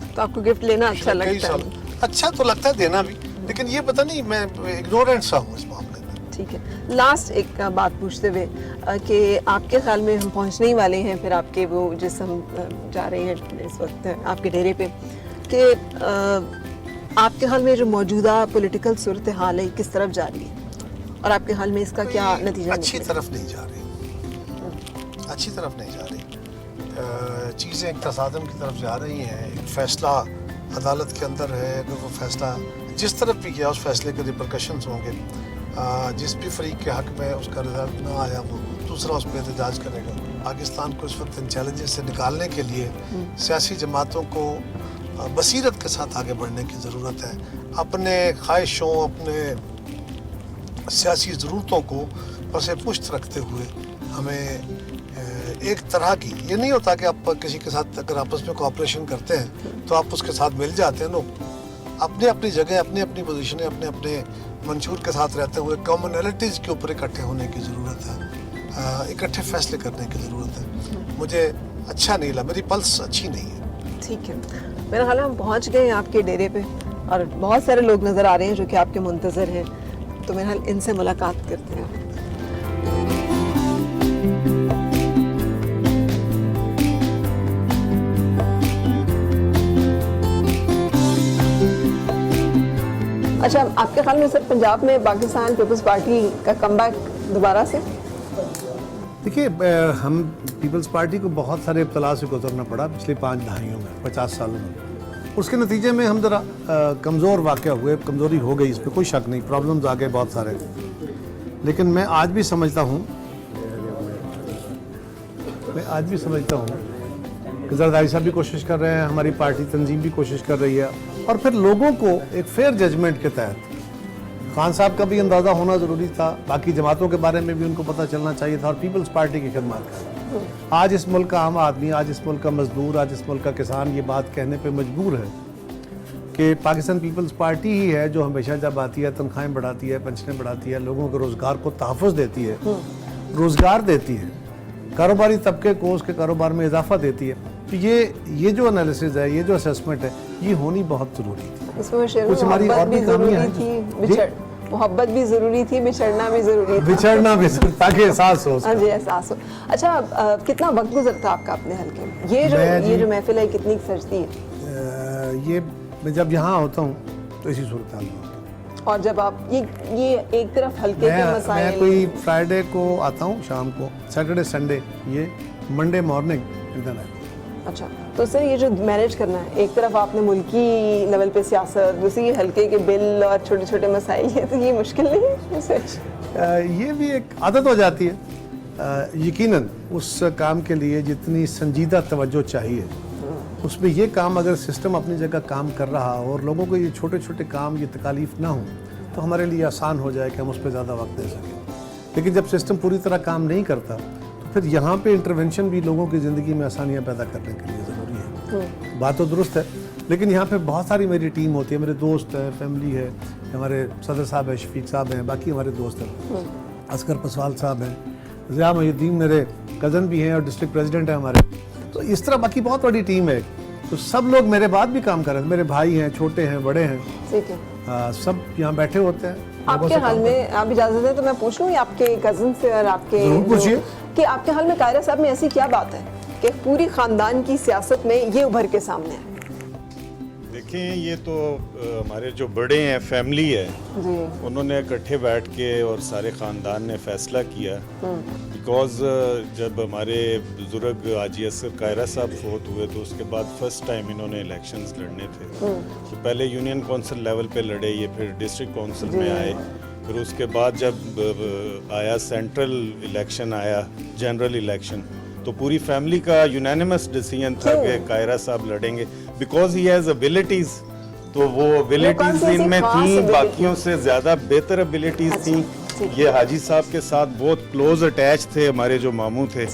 तो आपको गिफ्ट लेना अच्छा लगता है? अच्छा तो लगता है देना भी, लेकिन ये पता नहीं मैं इग्नोरेंट सा हूँ इस मामले में। ठीक है। लास्ट एक बात पूछते हुए कि आपके ख्याल में हम पहुंचने ही वाले हैं फिर आपके वो जिस हम जा रहे हैं इस वक्त आपके डेरे पे, कि आपके ख्याल में जो मौजूदा पॉलिटिकल सूरत हाल है किस तरफ जा रही है और आपके ख्याल में इसका क्या नतीजा? अच्छी तरफ नहीं जा रही, अच्छी तरफ नहीं जा रही, चीज़ें एक तसादम की तरफ जा रही हैं। एक फ़ैसला अदालत के अंदर है, अगर वो फ़ैसला जिस तरफ भी किया उस फैसले के रिपरकशंस होंगे, जिस भी फरीक के हक़ में उसका रिजल्ट ना आया वो दूसरा उस पर एहतजाज करेगा। पाकिस्तान को इस वक्त इन चैलेंजेस से निकालने के लिए सियासी जमातों को बसीरत के साथ आगे बढ़ने की ज़रूरत है। अपने ख्वाहिशों, अपने सियासी ज़रूरतों को पसे पुश्त रखते हुए हमें एक तरह की, ये नहीं होता कि आप किसी के साथ अगर आपस में कोऑपरेशन करते हैं तो आप उसके साथ मिल जाते हैं। नो, अपनी अपनी जगह, अपनी अपनी पोजीशनें, अपने अपने मंशूर के साथ रहते हुए कॉमनैलिटीज़ के ऊपर इकट्ठे होने की ज़रूरत है, इकट्ठे फैसले करने की ज़रूरत है। मुझे अच्छा नहीं लगा, मेरी पल्स अच्छी नहीं है। ठीक है, मेरा ख्याल है हम पहुंच गए हैं आपके डेरे पे और बहुत सारे लोग नज़र आ रहे हैं जो कि आपके मुंतज़र हैं, तो मेरा ख्याल इनसे मुलाकात करते हैं। अच्छा, आपके ख्याल में सर पंजाब में पाकिस्तान पीपल्स पार्टी का कमबैक दोबारा से? देखिए, हम पीपल्स पार्टी को बहुत सारे इब्तला से गुजरना पड़ा पिछले 5 दहाइयों में, 50 सालों में। उसके नतीजे में हम ज़रा कमज़ोर वाक़या हुए, कमज़ोरी हो गई, इस पर कोई शक नहीं, प्रॉब्लम्स आ गए बहुत सारे। लेकिन मैं आज भी समझता हूँ कि जरदारी साहब भी कोशिश कर रहे हैं, हमारी पार्टी तंजीम भी कोशिश कर रही है, और फिर लोगों को एक फेयर जजमेंट के तहत खान साहब का भी अंदाज़ा होना ज़रूरी था, बाकी जमातों के बारे में भी उनको पता चलना चाहिए था, और पीपल्स पार्टी की खिदमत कर। आज इस मुल्क का आम आदमी, आज इस मुल्क का मजदूर, आज इस मुल्क का किसान ये बात कहने पे मजबूर है कि पाकिस्तान पीपल्स पार्टी ही है जो हमेशा जब आती है तनख्वाहें बढ़ाती है, पेंशनें बढ़ाती है, लोगों के रोज़गार को तहफ़्फ़ुज़ देती है, रोज़गार देती है, कारोबारी तबके को उसके कारोबार में इजाफा देती है। तो ये जो एनालिसिस है, ये जो असेसमेंट है, ये होनी बहुत ज़रूरी थी। इसमें कुछ हमारी और भी खामियां हैं। मोहब्बत भी ज़रूरी थी, बिछड़ना भी ज़रूरी था। बिछड़ना भी ताकि एहसास हो। हाँ जी, एहसास हो। अच्छा, कितना वक्त गुजरता आपका अपने हल्के में? ये जो महफिल है कितनी सजती है? ये मैं जब यहाँ होता हूँ तो इसी सूरत हाल में होता हूँ। और जब आप ये एक तरफ हल्के के मैं मसाइल, कोई फ्राइडे को आता हूँ शाम को, सैटरडे संडे, ये मंडे मॉर्निंग इधर है। अच्छा, तो सर ये जो मैनेज करना है, एक तरफ आपने मुल्की लेवल पे सियासत, दूसरी हल्के के बिल और छोटे छोटे मसाइल है, तो ये मुश्किल नहीं है? ये भी एक आदत हो जाती है। यकीनन उस काम के लिए जितनी संजीदा तवज्जो चाहिए, उसमें ये काम अगर सिस्टम अपनी जगह काम कर रहा हो और लोगों को ये छोटे छोटे काम, ये तकालीफ ना हो, तो हमारे लिए आसान हो जाए कि हम उस पर ज़्यादा वक्त दे सकें। लेकिन जब सिस्टम पूरी तरह काम नहीं करता, फिर यहाँ पे इंटरवेंशन भी लोगों की ज़िंदगी में आसानियाँ पैदा करने के लिए ज़रूरी है। बात तो दुरुस्त है, लेकिन यहाँ पे बहुत सारी मेरी टीम होती है, मेरे दोस्त हैं, फैमिली है, हमारे सदर साहब हैं, शफीक साहब हैं, बाकी हमारे दोस्त हैं, असगर पसवाल साहब हैं, ज़िया मुहिद्दीन मेरे कज़न भी हैं और डिस्ट्रिक्ट प्रेसिडेंट हैं हमारे। तो इस तरह बाकी बहुत बड़ी टीम है। तो सब लोग मेरे बाद भी काम कर रहे हैं, मेरे भाई हैं, छोटे हैं, बड़े हैं, ठीक है, सब यहाँ बैठे होते हैं। आपके हाल में आप इजाज़त दें तो मैं पूछ लूँ आपके कज़न से और आपके पूछिए कि आपके हाल में कायरा साहब में ऐसी क्या बात है कि पूरी ख़ानदान की सियासत में ये उभर के सामने है? देखिए, ये तो हमारे जो बड़े हैं, फैमिली है जी, उन्होंने इकट्ठे बैठ के और सारे ख़ानदान ने फ़ैसला किया, बिकॉज़ जब हमारे बुज़ुर्ग हाजी असगर कायरा साहब फोत हुए तो उसके बाद फर्स्ट टाइम इन्होंने इलेक्शंस लड़ने थे। तो पहले यूनियन काउंसिल लेवल पे लड़े, ये फिर डिस्ट्रिक्ट काउंसिल में आए, फिर उसके बाद जब आया सेंट्रल इलेक्शन आया, जनरल इलेक्शन, तो पूरी फैमिली का यूनानिमस डिसीजन था कि कायरा साहब लड़ेंगे, बिकॉज ही हैज़ एबिलिटीज़। तो वो एबिलिटीज़ इनमें थी, बाकियों से ज़्यादा बेहतर एबिलिटीज़ थी। ये हाजी साहब के साथ बहुत क्लोज अटैच थे, हमारे जो मामू थे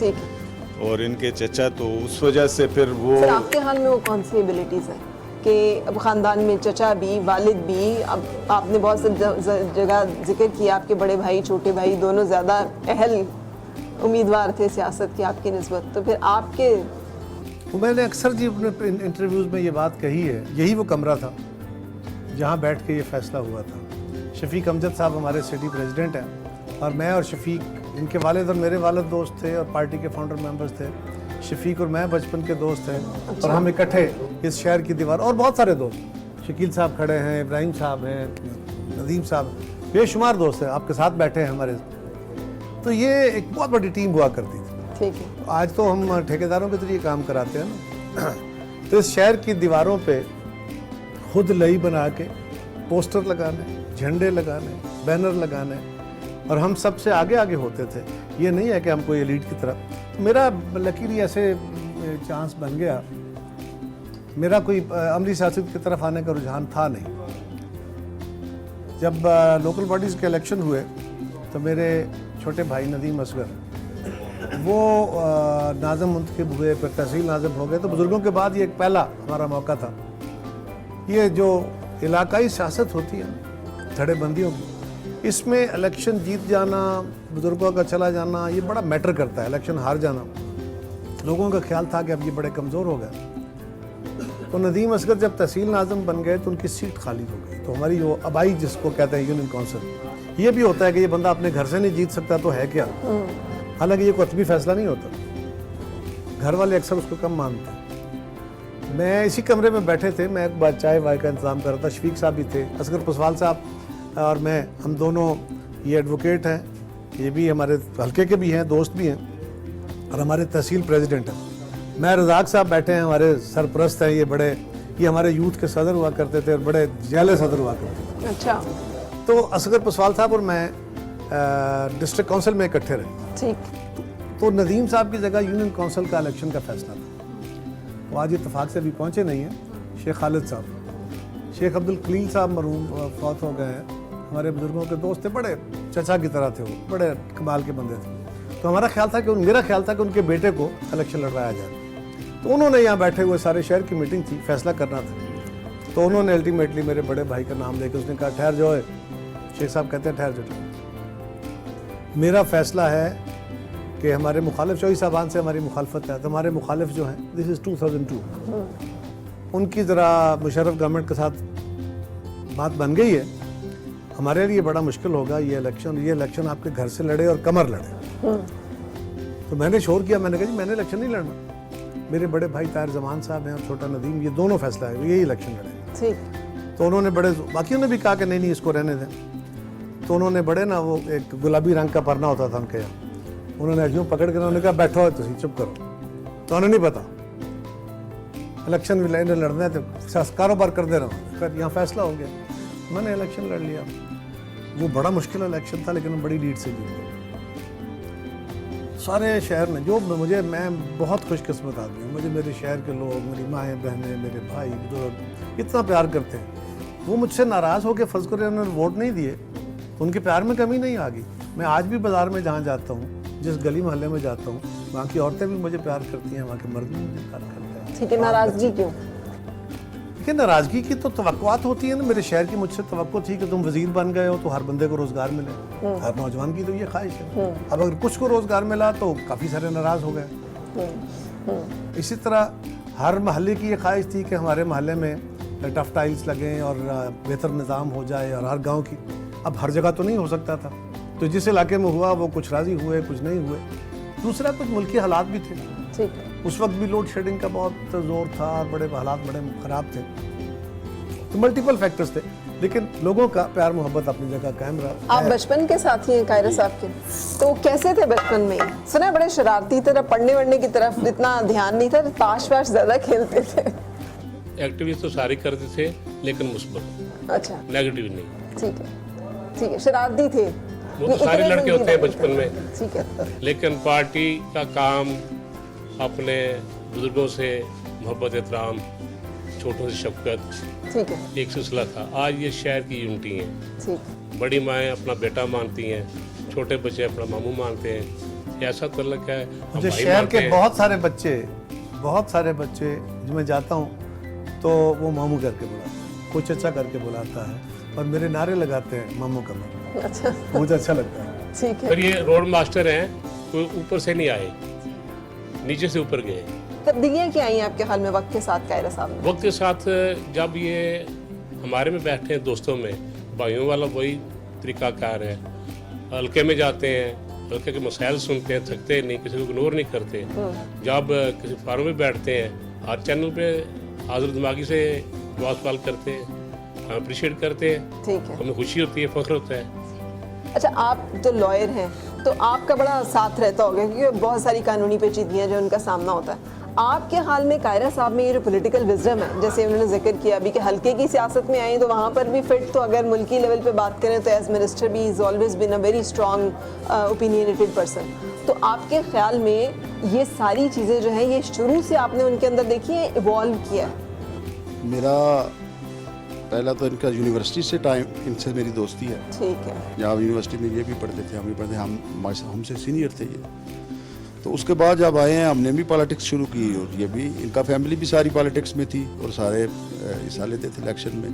और इनके चचा, तो उस वजह से फिर वो। सर, आपके हाल में वो कौन सी एबिलिटीज़ है कि अब ख़ानदान में चचा भी, वालिद भी, अब आपने बहुत सी जगह जिक्र किया, आपके बड़े भाई, छोटे भाई दोनों ज़्यादा अहल उम्मीदवार थे सियासत की आपकी निस्बत, तो फिर आपके। तो मैंने अक्सर जी अपने इंटरव्यूज़ में ये बात कही है, यही वो कमरा था जहाँ बैठ के ये फैसला हुआ था। शफीक अमजद साहब हमारे सिटी प्रेसिडेंट हैं, और मैं और शफीक, इनके वालिद और मेरे वालिद दोस्त थे और पार्टी के फाउंडर मेंबर्स थे। शफीक और मैं बचपन के दोस्त हैं, और हम इकट्ठे इस शहर की दीवार, और बहुत सारे दोस्त, शकील साहब खड़े हैं, इब्राहिम साहब हैं, नदीम साहब, बेशुमार दोस्त हैं आपके साथ बैठे हैं हमारे। तो ये एक बहुत बड़ी टीम हुआ करती थी। ठीक है, आज तो हम ठेकेदारों के जरिए काम कराते हैं ना। तो इस शहर की दीवारों पे खुद लई बना के पोस्टर लगाने, झंडे लगाने, बैनर लगाने, और हम सबसे आगे आगे होते थे। ये नहीं है कि हम कोई एलीट की तरह। तो मेरा लकीली ऐसे चांस बन गया मेरा कोई अमली सियासत की तरफ आने का रुझान था नहीं। जब लोकल बॉडीज़ के इलेक्शन हुए तो मेरे छोटे भाई नदीम असगर वो नाज़म मुंतखब हुए, फिर तहसील नाज़म हो गए। तो बुज़ुर्गों के बाद ये एक पहला हमारा मौका था। ये जो इलाकाई सियासत होती है धड़ेबंदियों की, इसमें इलेक्शन जीत जाना, बुज़ुर्गों का चला जाना, ये बड़ा मैटर करता है। इलेक्शन हार जाना, लोगों का ख्याल था कि अब ये बड़े कमज़ोर हो गए। तो नदीम असगर जब तहसील नाज़म बन गए तो उनकी सीट खाली हो गई। तो हमारी जो अबाई जिसको कहते हैं यूनियन काउंसिल, ये भी होता है कि ये बंदा अपने घर से नहीं जीत सकता तो है क्या। हालांकि ये कोई अतबी फैसला नहीं होता, घर वाले अक्सर उसको कम मानते हैं। मैं इसी कमरे में बैठे थे, मैं एक बार चाय वाय का इंतज़ाम कर रहा था, शफीक साहब भी थे, असगर पुसवाल साहब और मैं, हम दोनों ये एडवोकेट हैं, ये भी हमारे हल्के के भी हैं, दोस्त भी हैं, और हमारे तहसील प्रेसिडेंट हैं। मैं रज़ाक साहब बैठे हैं, हमारे सरपरस्त हैं, ये हमारे यूथ के सदर हुआ करते थे और बड़े जैले सदर हुआ करते थे। अच्छा, तो असगर पुसवाल साहब और मैं डिस्ट्रिक्ट काउंसिल में इकट्ठे रहे। ठीक। तो नदीम साहब की जगह यूनियन काउंसिल का इलेक्शन का फैसला था। वो आज इत्तेफाक से भी पहुंचे नहीं हैं। शेख खालिद साहब, शेख अब्दुल कलील साहब मरहूम फौत हो गए हैं, हमारे बुजुर्गों के दोस्त थे, बड़े चचा की तरह थे, वो बड़े कमाल के बंदे थे। तो मेरा ख्याल था कि उनके बेटे को इलेक्शन लड़वाया जाए। तो उन्होंने यहाँ बैठे हुए सारे शहर की मीटिंग थी, फैसला करना था। तो उन्होंने अल्टीमेटली मेरे बड़े भाई का नाम लेकर उसने कहा ठहर जाओ। शेख साहब कहते हैं ठहर जाओ, मेरा फैसला है कि हमारे मुखालिफ चौधरी साहबान से हमारी मुखालफत है। तो हमारे मुखालिफ जो हैं, दिस इज़ 2002, उनकी ज़रा मुशर्रफ गवर्नमेंट के साथ बात बन गई है। हमारे लिए बड़ा मुश्किल होगा ये इलेक्शन आपके घर से लड़े और कमर लड़े। तो मैंने शोर किया, मैंने कहा जी मैंने इलेक्शन नहीं लड़ना, मेरे बड़े भाई ताहिर जमान साहब हैं और छोटा नदीम, ये दोनों फैसला है, यही इलेक्शन लड़े। ठीक। तो उन्होंने बाकियों ने भी कहा कि नहीं इसको रहने दें। तो उन्होंने बड़े ना, वो एक गुलाबी रंग का परना होता था उनके यहाँ, उन्होंने यूँ पकड़ के उन्होंने कहा बैठो तुम चुप करो। तो उन्हें नहीं पता इलेक्शन में लड़ना है तो कारोबार कर दे रहा हूँ, यहाँ फैसला हो गया, मैंने इलेक्शन लड़ लिया। वो बड़ा मुश्किल इलेक्शन था लेकिन बड़ी लीड से जीत गए सारे शहर में। जो मैं बहुत खुशकिस्मत आदमी हूँ, मुझे मेरे शहर के लोग, मेरी माएँ बहनें, मेरे भाई बुजुर्ग इतना प्यार करते हैं। वो मुझसे नाराज़ होकर फर्ज कर उन्होंने वोट नहीं दिए तो उनके प्यार में कमी नहीं आ गई। मैं आज भी बाज़ार में जहाँ जाता हूँ, जिस गली मोहल्ले में जाता हूँ, वहाँ की औरतें भी मुझे प्यार करती हैं, वहाँ के मर्द भी मुझे प्यार करते हैं। ठीक है, नाराज़गी क्यों? देखिए, नाराज़गी की तो तवक्कुआत होती है ना। मेरे शहर की मुझसे तवक्को थी कि तुम वजीर बन गए हो तो हर बंदे को रोज़गार मिले, हर नौजवान की तो ये ख्वाहिश है। अब अगर कुछ को रोज़गार मिला तो काफ़ी सारे नाराज़ हो गए। इसी तरह हर महल्ले की ये ख्वाहिश थी कि हमारे महल्ले में टफ टाइल्स लगें और बेहतर निज़ाम हो जाए, और हर गाँव की। अब हर जगह तो नहीं हो सकता था, तो जिस इलाके में हुआ वो कुछ राज़ी हुए, कुछ नहीं हुए। दूसरा, कुछ मुल्की हालात भी थे। ठीक है। उस वक्त भी लोड शेडिंग का बहुत जोर था, बड़े हालात बड़े ख़राब थे, तो मल्टीपल फैक्टर्स थे, लेकिन लोगों का प्यार मोहब्बत अपनी जगह कायम रहा। आप बचपन के साथी हैं कायरा साहब के, तो कैसे थे बचपन में? सुना है बड़े शरारती थे, पढ़ने वढ़ने की तरफ इतना ध्यान नहीं था, ताश वाश ज़्यादा खेलते थे। एक्टिविटीज तो सारी करते थे लेकिन मुस्बत, अच्छा, नेगेटिव नहीं। ठीक है, ठीक है, शरारती थे। वो तो सारे लड़के होते हैं बचपन में, ठीक है। लेकिन पार्टी का काम, अपने बुजुर्गों से मोहब्बत, एहतराम, छोटों से शफकत, ठीक है, एक सिलसिला था। आज ये शहर की यूनिटी है। ठीक। बड़ी माएँ अपना बेटा मानती हैं, छोटे बच्चे अपना मामू मानते हैं। ऐसा तो लग है मुझे शहर के बहुत सारे बच्चे जब मैं जाता हूँ तो वो मामू करके बुलाते हैं, कोई चचा करके बुलाता है, और मेरे नारे लगाते हैं मामू का मामू। अच्छा, मुझे अच्छा लगता है। ठीक है। फिर ये रोड मास्टर हैं, कोई ऊपर से नहीं आए, नीचे से ऊपर गए। तब्दीलियाँ क्या आई आपके हाल में वक्त के साथ कायरा साहब? वक्त के साथ जब ये हमारे में बैठे हैं दोस्तों में, भाइयों वाला वही तरीकाकार है। हल्के में जाते हैं, हल्के के मसाइल सुनते हैं, थकते नहीं, किसी को इग्नोर नहीं करते। जब किसी फार्म में बैठते हैं, हर चैनल पे हाजिर दिमागी से सवाल करते हैं, हम अप्रिशिएट करते हैं। ठीक है। हमें खुशी होती है, फख्र होता है। अच्छा, आप तो लॉयर हैं तो आपका बड़ा साथ रहता होगा, क्योंकि बहुत सारी कानूनी पेचीदगियाँ जो उनका सामना होता है। आपके हाल में कायरा साहब में ये जो पॉलिटिकल विजडम है, जैसे उन्होंने जिक्र किया अभी कि हल्के की सियासत में आए तो वहाँ पर भी फिट, तो अगर मुल्की लेवल पे बात करें तो एज मिनिस्टर भी is always been a very strong opinionated person. तो आपके ख्याल में ये सारी चीज़ें जो हैं, ये शुरू से आपने उनके अंदर देखी है, इवॉल्व किया है? मेरा पहला तो इनका यूनिवर्सिटी से टाइम, इनसे मेरी दोस्ती है। ठीक है। जहाँ यूनिवर्सिटी में ये भी पढ़ते थे, हम भी पढ़ते, हम हमसे सीनियर थे ये। तो उसके बाद जब आए हैं हमने भी पॉलिटिक्स शुरू की, और ये भी, इनका फैमिली भी सारी पॉलिटिक्स में थी और सारे हिस्सा लेते थे इलेक्शन में।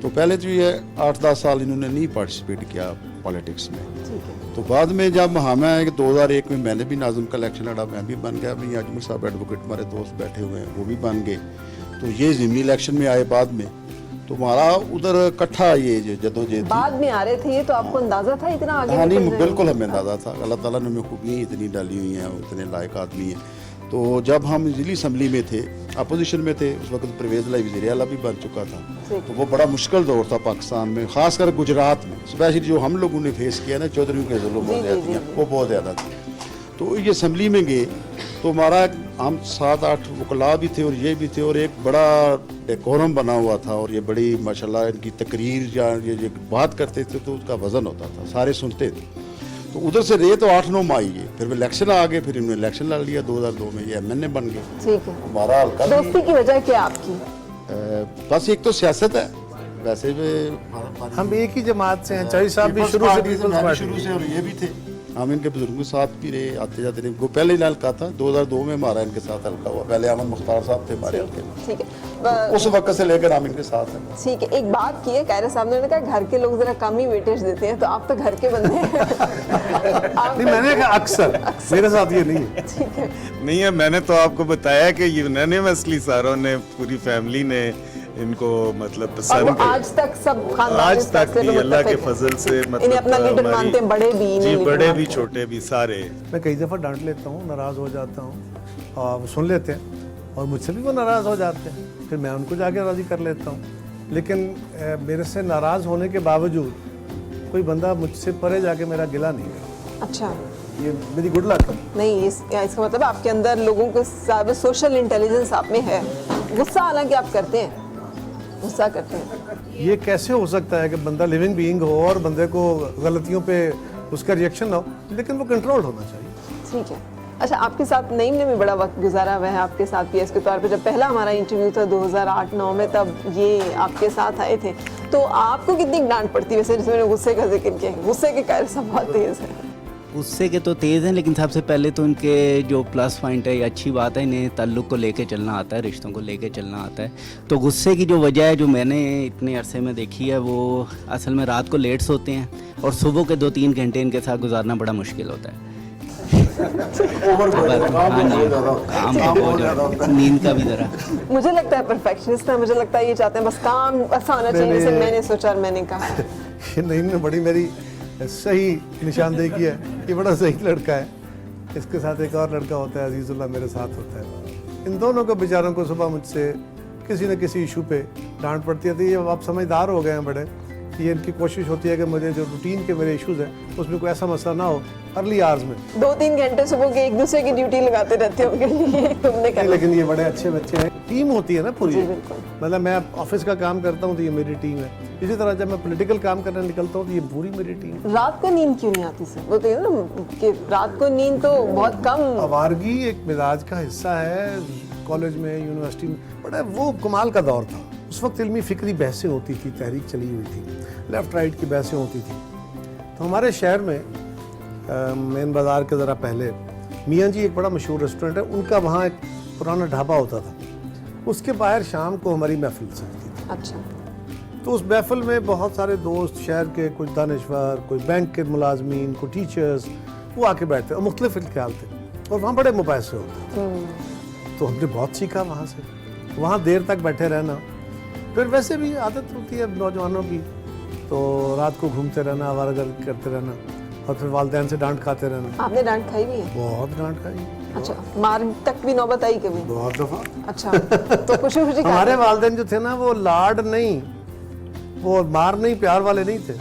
तो पहले तो ये 8-10 साल इन्होंने नहीं पार्टिसिपेट किया पॉलिटिक्स में। ठीक है। तो बाद में जब हमें 2001 में मैंने भी नाज़िम का इलेक्शन लड़ा, मैं भी बन गया। अभी अजमल साहब एडवोकेट हमारे दोस्त बैठे हुए हैं, वो भी बन गए। तो ये ज़िमनी इलेक्शन में आए बाद में, तो हमारा उधर इकट्ठा ये जो जदोजहद थी। बाद में आ रहे थे ये, तो आपको अंदाजा था इतना आगे? हाँ, नहीं निकल जाएंगे? बिल्कुल हमें अंदाजा था। अल्लाह ताला ने हमें खूबियाँ इतनी डाली हुई हैं, इतने लायक आदमी हैं। तो जब हम ज़िली असम्बली में थे, अपोजिशन में थे, उस वक्त परवेज़ लाई वज़ीर आला भी बन चुका था। तो वो बड़ा मुश्किल दौर था पाकिस्तान में, ख़ासकर गुजरात में। स्पेशली जो हम लोगों ने फेस किया ना, चौधरी के जुल्म बहुत ज़्यादा, वो बहुत ज़्यादा था। तो ये असम्बली में गए तो हमारा, हम 7-8 वकला भी थे और ये भी थे, और एक बड़ा डेकोरम बना हुआ था। और ये बड़ी माशाल्लाह इनकी तकरीर या ये बात करते थे तो उसका वज़न होता था, सारे सुनते थे। तो उधर से रहे तो 8-9 माह ये, फिर इलेक्शन आ गए, फिर इन्होंने इलेक्शन लड़ लिया 2002 में, ये MNA बन गए। ठीक है। हमारा हल्का भी- दोस्ती की वजह क्या आपकी? बस एक तो सियासत है, वैसे भी हम एक ही जमात से हैं। चौधरी साहब भी शुरू से पीपल्स पार्टी शुरू से, और ये भी थे। हम इनके बुजुर्गों के साथ भी रहे, आते जाते रहे। वो पहले ही हल्का था, 2002 में हमारा इनके साथ हल्का हुआ। पहले अहमद मुख्तार साहब थे हमारे हल्के में, ठीक है। उस वक्त से लेकर हम इनके साथ हैं। ठीक है। एक बात की है, कायरा साहब ने कहा घर के लोग जरा कम ही वेटेज देते हैं, तो आप तो घर के बंदे हैं। आप नहीं, मैंने कहा अक्सर, मेरे साथ ये नहीं है। ठीक है। नहीं है, मैंने तो आपको बताया कि यूनानिमसली सारों ने, पूरी फैमिली ने इनको मतलब और पसंद वो है। आज तक सब खानदान आज इस तक फैसले पे भी अल्लाह के मुत्तफिक हैं। फजल से मतलब इन्हें अपना लीडर हमारी- मानते हैं, बड़े भी जी, इन्हें बड़े लीडर भी मानते छोटे भी सारे। मैं कई दफ़ा डांट लेता हूँ, नाराज़ हो जाता हूँ, और वो सुन लेते हैं, और मुझसे भी वो नाराज़ हो जाते हैं, फिर मैं उनको जाके राज़ी कर लेता हूँ। लेकिन मेरे से नाराज़ होने के बावजूद कोई बंदा मुझसे परे जाके मेरा गिला नहीं है। अच्छा। ये मेरी गुड लक है। नहीं, इसका मतलब आपके अंदर लोगों के साथ सोशल इंटेलिजेंस आप में है। गुस्सा हालांकि आप करते हैं, गुस्सा करते हैं। ये कैसे हो सकता है कि बंदा लिविंग बीइंग हो और बंदे को गलतियों पे उसका रिएक्शन ना हो, लेकिन वो कंट्रोल होना चाहिए। ठीक है। अच्छा, आपके साथ नईम ने भी बड़ा वक्त गुजारा हुआ है आपके साथ पीएस के तौर पे। जब पहला हमारा इंटरव्यू था 2008-9 में, तब ये आपके साथ आए थे। तो आपको कितनी डांट पड़ती है वैसे, जिसमें मैंने गुस्से का जिक्र किया? गुस्से के कायर सब बहुत तेज है। गुस्से के तो तेज़ हैं, लेकिन सबसे पहले तो इनके जो प्लस पॉइंट है, ये अच्छी बात है, इन्हें ताल्लुक़ को लेके चलना आता है, रिश्तों को लेके चलना आता है। तो गुस्से की जो वजह है जो मैंने इतने अरसे में देखी है, वो असल में रात को लेट सोते हैं और सुबह के 2-3 घंटे इनके साथ गुजारना बड़ा मुश्किल होता है। हाँ जी, काम बहुत ज़्यादा, नींद का भी ज़रा। मुझे लगता है परफेक्शनिस्ट है, मुझे लगता है ये चाहते हैं बस काम ऐसा होना चाहिए जैसे मैंने सोचा और मैंने कहा। ये नईम ने बड़ी मेरी सही निशानदेही की है। ये बड़ा सही लड़का है। इसके साथ एक और लड़का होता है, अजीज़ुल्लाह, मेरे साथ होता है। इन दोनों को बेचारों को सुबह मुझसे किसी न किसी इशू पे डांट पड़ती है। ये अब समझदार हो गए हैं बड़े, कि ये इनकी कोशिश होती है कि मुझे जो रूटीन के मेरे इश्यूज़ हैं उसमें कोई ऐसा मसला ना हो अर्ली आवर्स में। 2-3 घंटे सुबह के एक दूसरे की ड्यूटी लगाते रहते होंगे, ये तुमने कर। लेकिन ये बड़े अच्छे बच्चे हैं। टीम होती है ना पूरी। जी, बिल्कुल। मतलब मैं ऑफिस का काम करता हूँ तो ये मेरी टीम है। इसी तरह जब मैं पॉलिटिकल काम करने निकलता हूँ तो ये पूरी मेरी टीम है। रात को नींद क्यों नहीं आती सर? बोलते हैं ना कि रात को नींद तो बहुत कम। आवारगी एक मिजाज का हिस्सा है। कॉलेज में, यूनिवर्सिटी में बड़ा वो कमाल का दौर था। उस वक्त इल्मी फिक्री बहसें होती थी, तहरीक चली हुई थी, लेफ़्ट राइट की बहसें होती थी। तो हमारे शहर में मेन बाज़ार के ज़रा पहले मियाँ जी एक बड़ा मशहूर रेस्टोरेंट है, उनका वहाँ एक पुराना ढाबा होता था। उसके बाहर शाम को हमारी महफिल चलती थी। अच्छा। तो उस महफिल में बहुत सारे दोस्त, शहर के कुछ दानिश्वर, कोई बैंक के मुलाजमीन, कोई टीचर्स, वो आके बैठते और मुख्तलिफ ख्याल थे, और वहाँ बड़े मुबाहिसे होते। तो हमने बहुत सीखा वहाँ से, वहाँ देर तक बैठे रहना। फिर वैसे भी आदत होती है नौजवानों की, तो रात को घूमते रहना, आवारागर्दी करते रहना, और फिर वालिदैन से डांट खाते रहना। आपने डांट खाई भी है? बहुत डांट खाई। अच्छा, मार तक भी नौबत आई कभी? बहुत दफ़ा। अच्छा, तो खुशी खुशी हमारे वालिदैन जो थे ना, वो लाड नहीं, वो मार नहीं, प्यार वाले नहीं थे,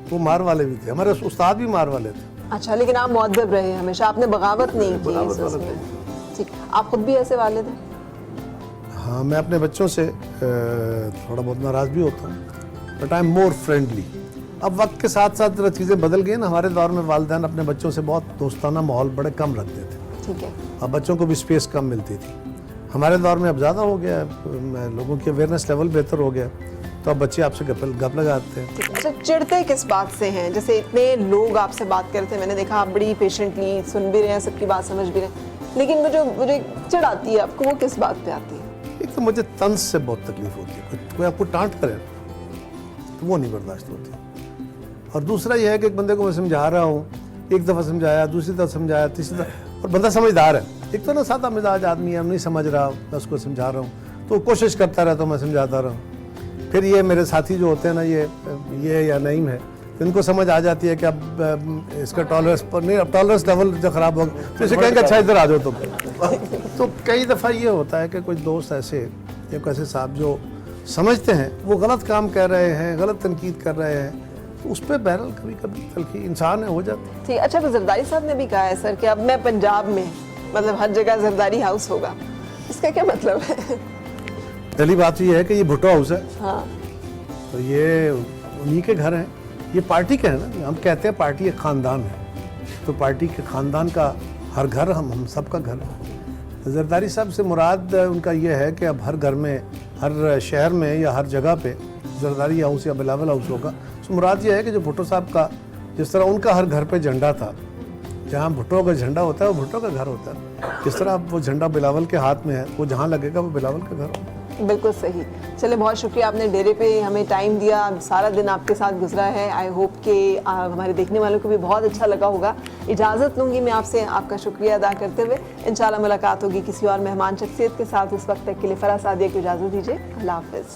वो मार वाले भी थे। हमारे उस्ताद भी मार वाले थे। अच्छा, लेकिन आप मुअद्दब रहे हमेशा, आपने बगावत नहीं की इस उसमें। ठीक, आप खुद भी ऐसे वाले थे? हाँ, मैं अपने बच्चों से थोड़ा बहुत नाराज़ भी होता हूँ, but I am more friendly. अब वक्त के साथ साथ जरा चीज़ें बदल गई ना। हमारे दौर में वालिदैन अपने बच्चों से बहुत दोस्ताना माहौल बड़े कम रखते थे। ठीक है। अब बच्चों को भी स्पेस कम मिलती थी। हमारे दौर में अब ज़्यादा हो गया है, लोगों की अवेयरनेस लेवल बेहतर हो गया, तो अब बच्चे आपसे गप लगाते हैं। अच्छा, चिढ़ते किस बात से हैं? जैसे इतने लोग आपसे बात कर रहे थे, मैंने देखा आप बड़ी पेशेंटली सुन भी रहे हैं, सबकी बात समझ भी रहे हैं, लेकिन मुझे चिढ़ आती है आपको, वो किस बात पे आती है? एक तो मुझे तंज से बहुत तकलीफ होती है, कोई आपको डांट करे तो वो नहीं बर्दाश्त होती। और दूसरा यह है कि एक बंदे को मैं समझा रहा हूँ, एक दफ़ा समझाया, दूसरी दफ़ा समझाया, तीसरी दफ़ा, और बंदा समझदार है। एक तो ना सादा मिजाज आदमी है, नहीं समझ रहा, मैं उसको समझा रहा हूँ तो कोशिश करता रहता हूँ, मैं समझाता रहा हूँ। फिर ये मेरे साथी जो होते हैं ना, ये या नईम है, इनको समझ आ जाती है कि अब इसका टॉलरेंस पर नहीं, अब टॉलरेंस लेवल जो ख़राब होगा तो इसे कहेंगे अच्छा इधर आ जाओ तुम। तो कई दफ़ा ये होता है कि कुछ दोस्त ऐसे एक ऐसे साहब जो समझते हैं वो गलत काम कर रहे हैं, गलत तनकीद कर रहे हैं, तो उस पर बहरहाल कभी कभी तलखी इंसान है, हो जाती है। ठीक। अच्छा, तो जरदारी साहब ने भी कहा है सर कि अब मैं पंजाब में मतलब हर जगह जरदारी हाउस होगा, इसका क्या मतलब है? पहली बात तो ये है कि ये भुट्टो हाउस है, हाँ, तो ये उन्हीं के घर हैं, ये पार्टी के हैं ना। हम कहते हैं पार्टी एक ख़ानदान है, तो पार्टी के ख़ानदान का हर घर हम सब का घर है। जरदारी साहब से मुराद उनका ये है कि अब हर घर में, हर शहर में या हर जगह पे जरदारी हाउस या बिलावल हाउस होगा। तो मुराद ये है कि जो भुट्टो साहब का, जिस तरह उनका हर घर पे झंडा था, जहाँ भुट्टो का झंडा होता है वो भुट्टो का घर होता है, जिस तरह अब वो झंडा बिलावल के हाथ में है, वो जहाँ लगेगा वो बिलावल का घर होगा। बिल्कुल सही। चले, बहुत शुक्रिया, आपने डेरे पे हमें टाइम दिया, सारा दिन आपके साथ गुजरा है। आई होप कि हमारे देखने वालों को भी बहुत अच्छा लगा होगा। इजाज़त लूँगी मैं आपसे, आपका शुक्रिया अदा करते हुए। इंशाल्लाह मुलाकात होगी किसी और मेहमान शख्सियत के साथ। उस वक्त तक के लिए फराह सादिया को इजाज़त दीजिए। अल्लाह हाफ़िज़।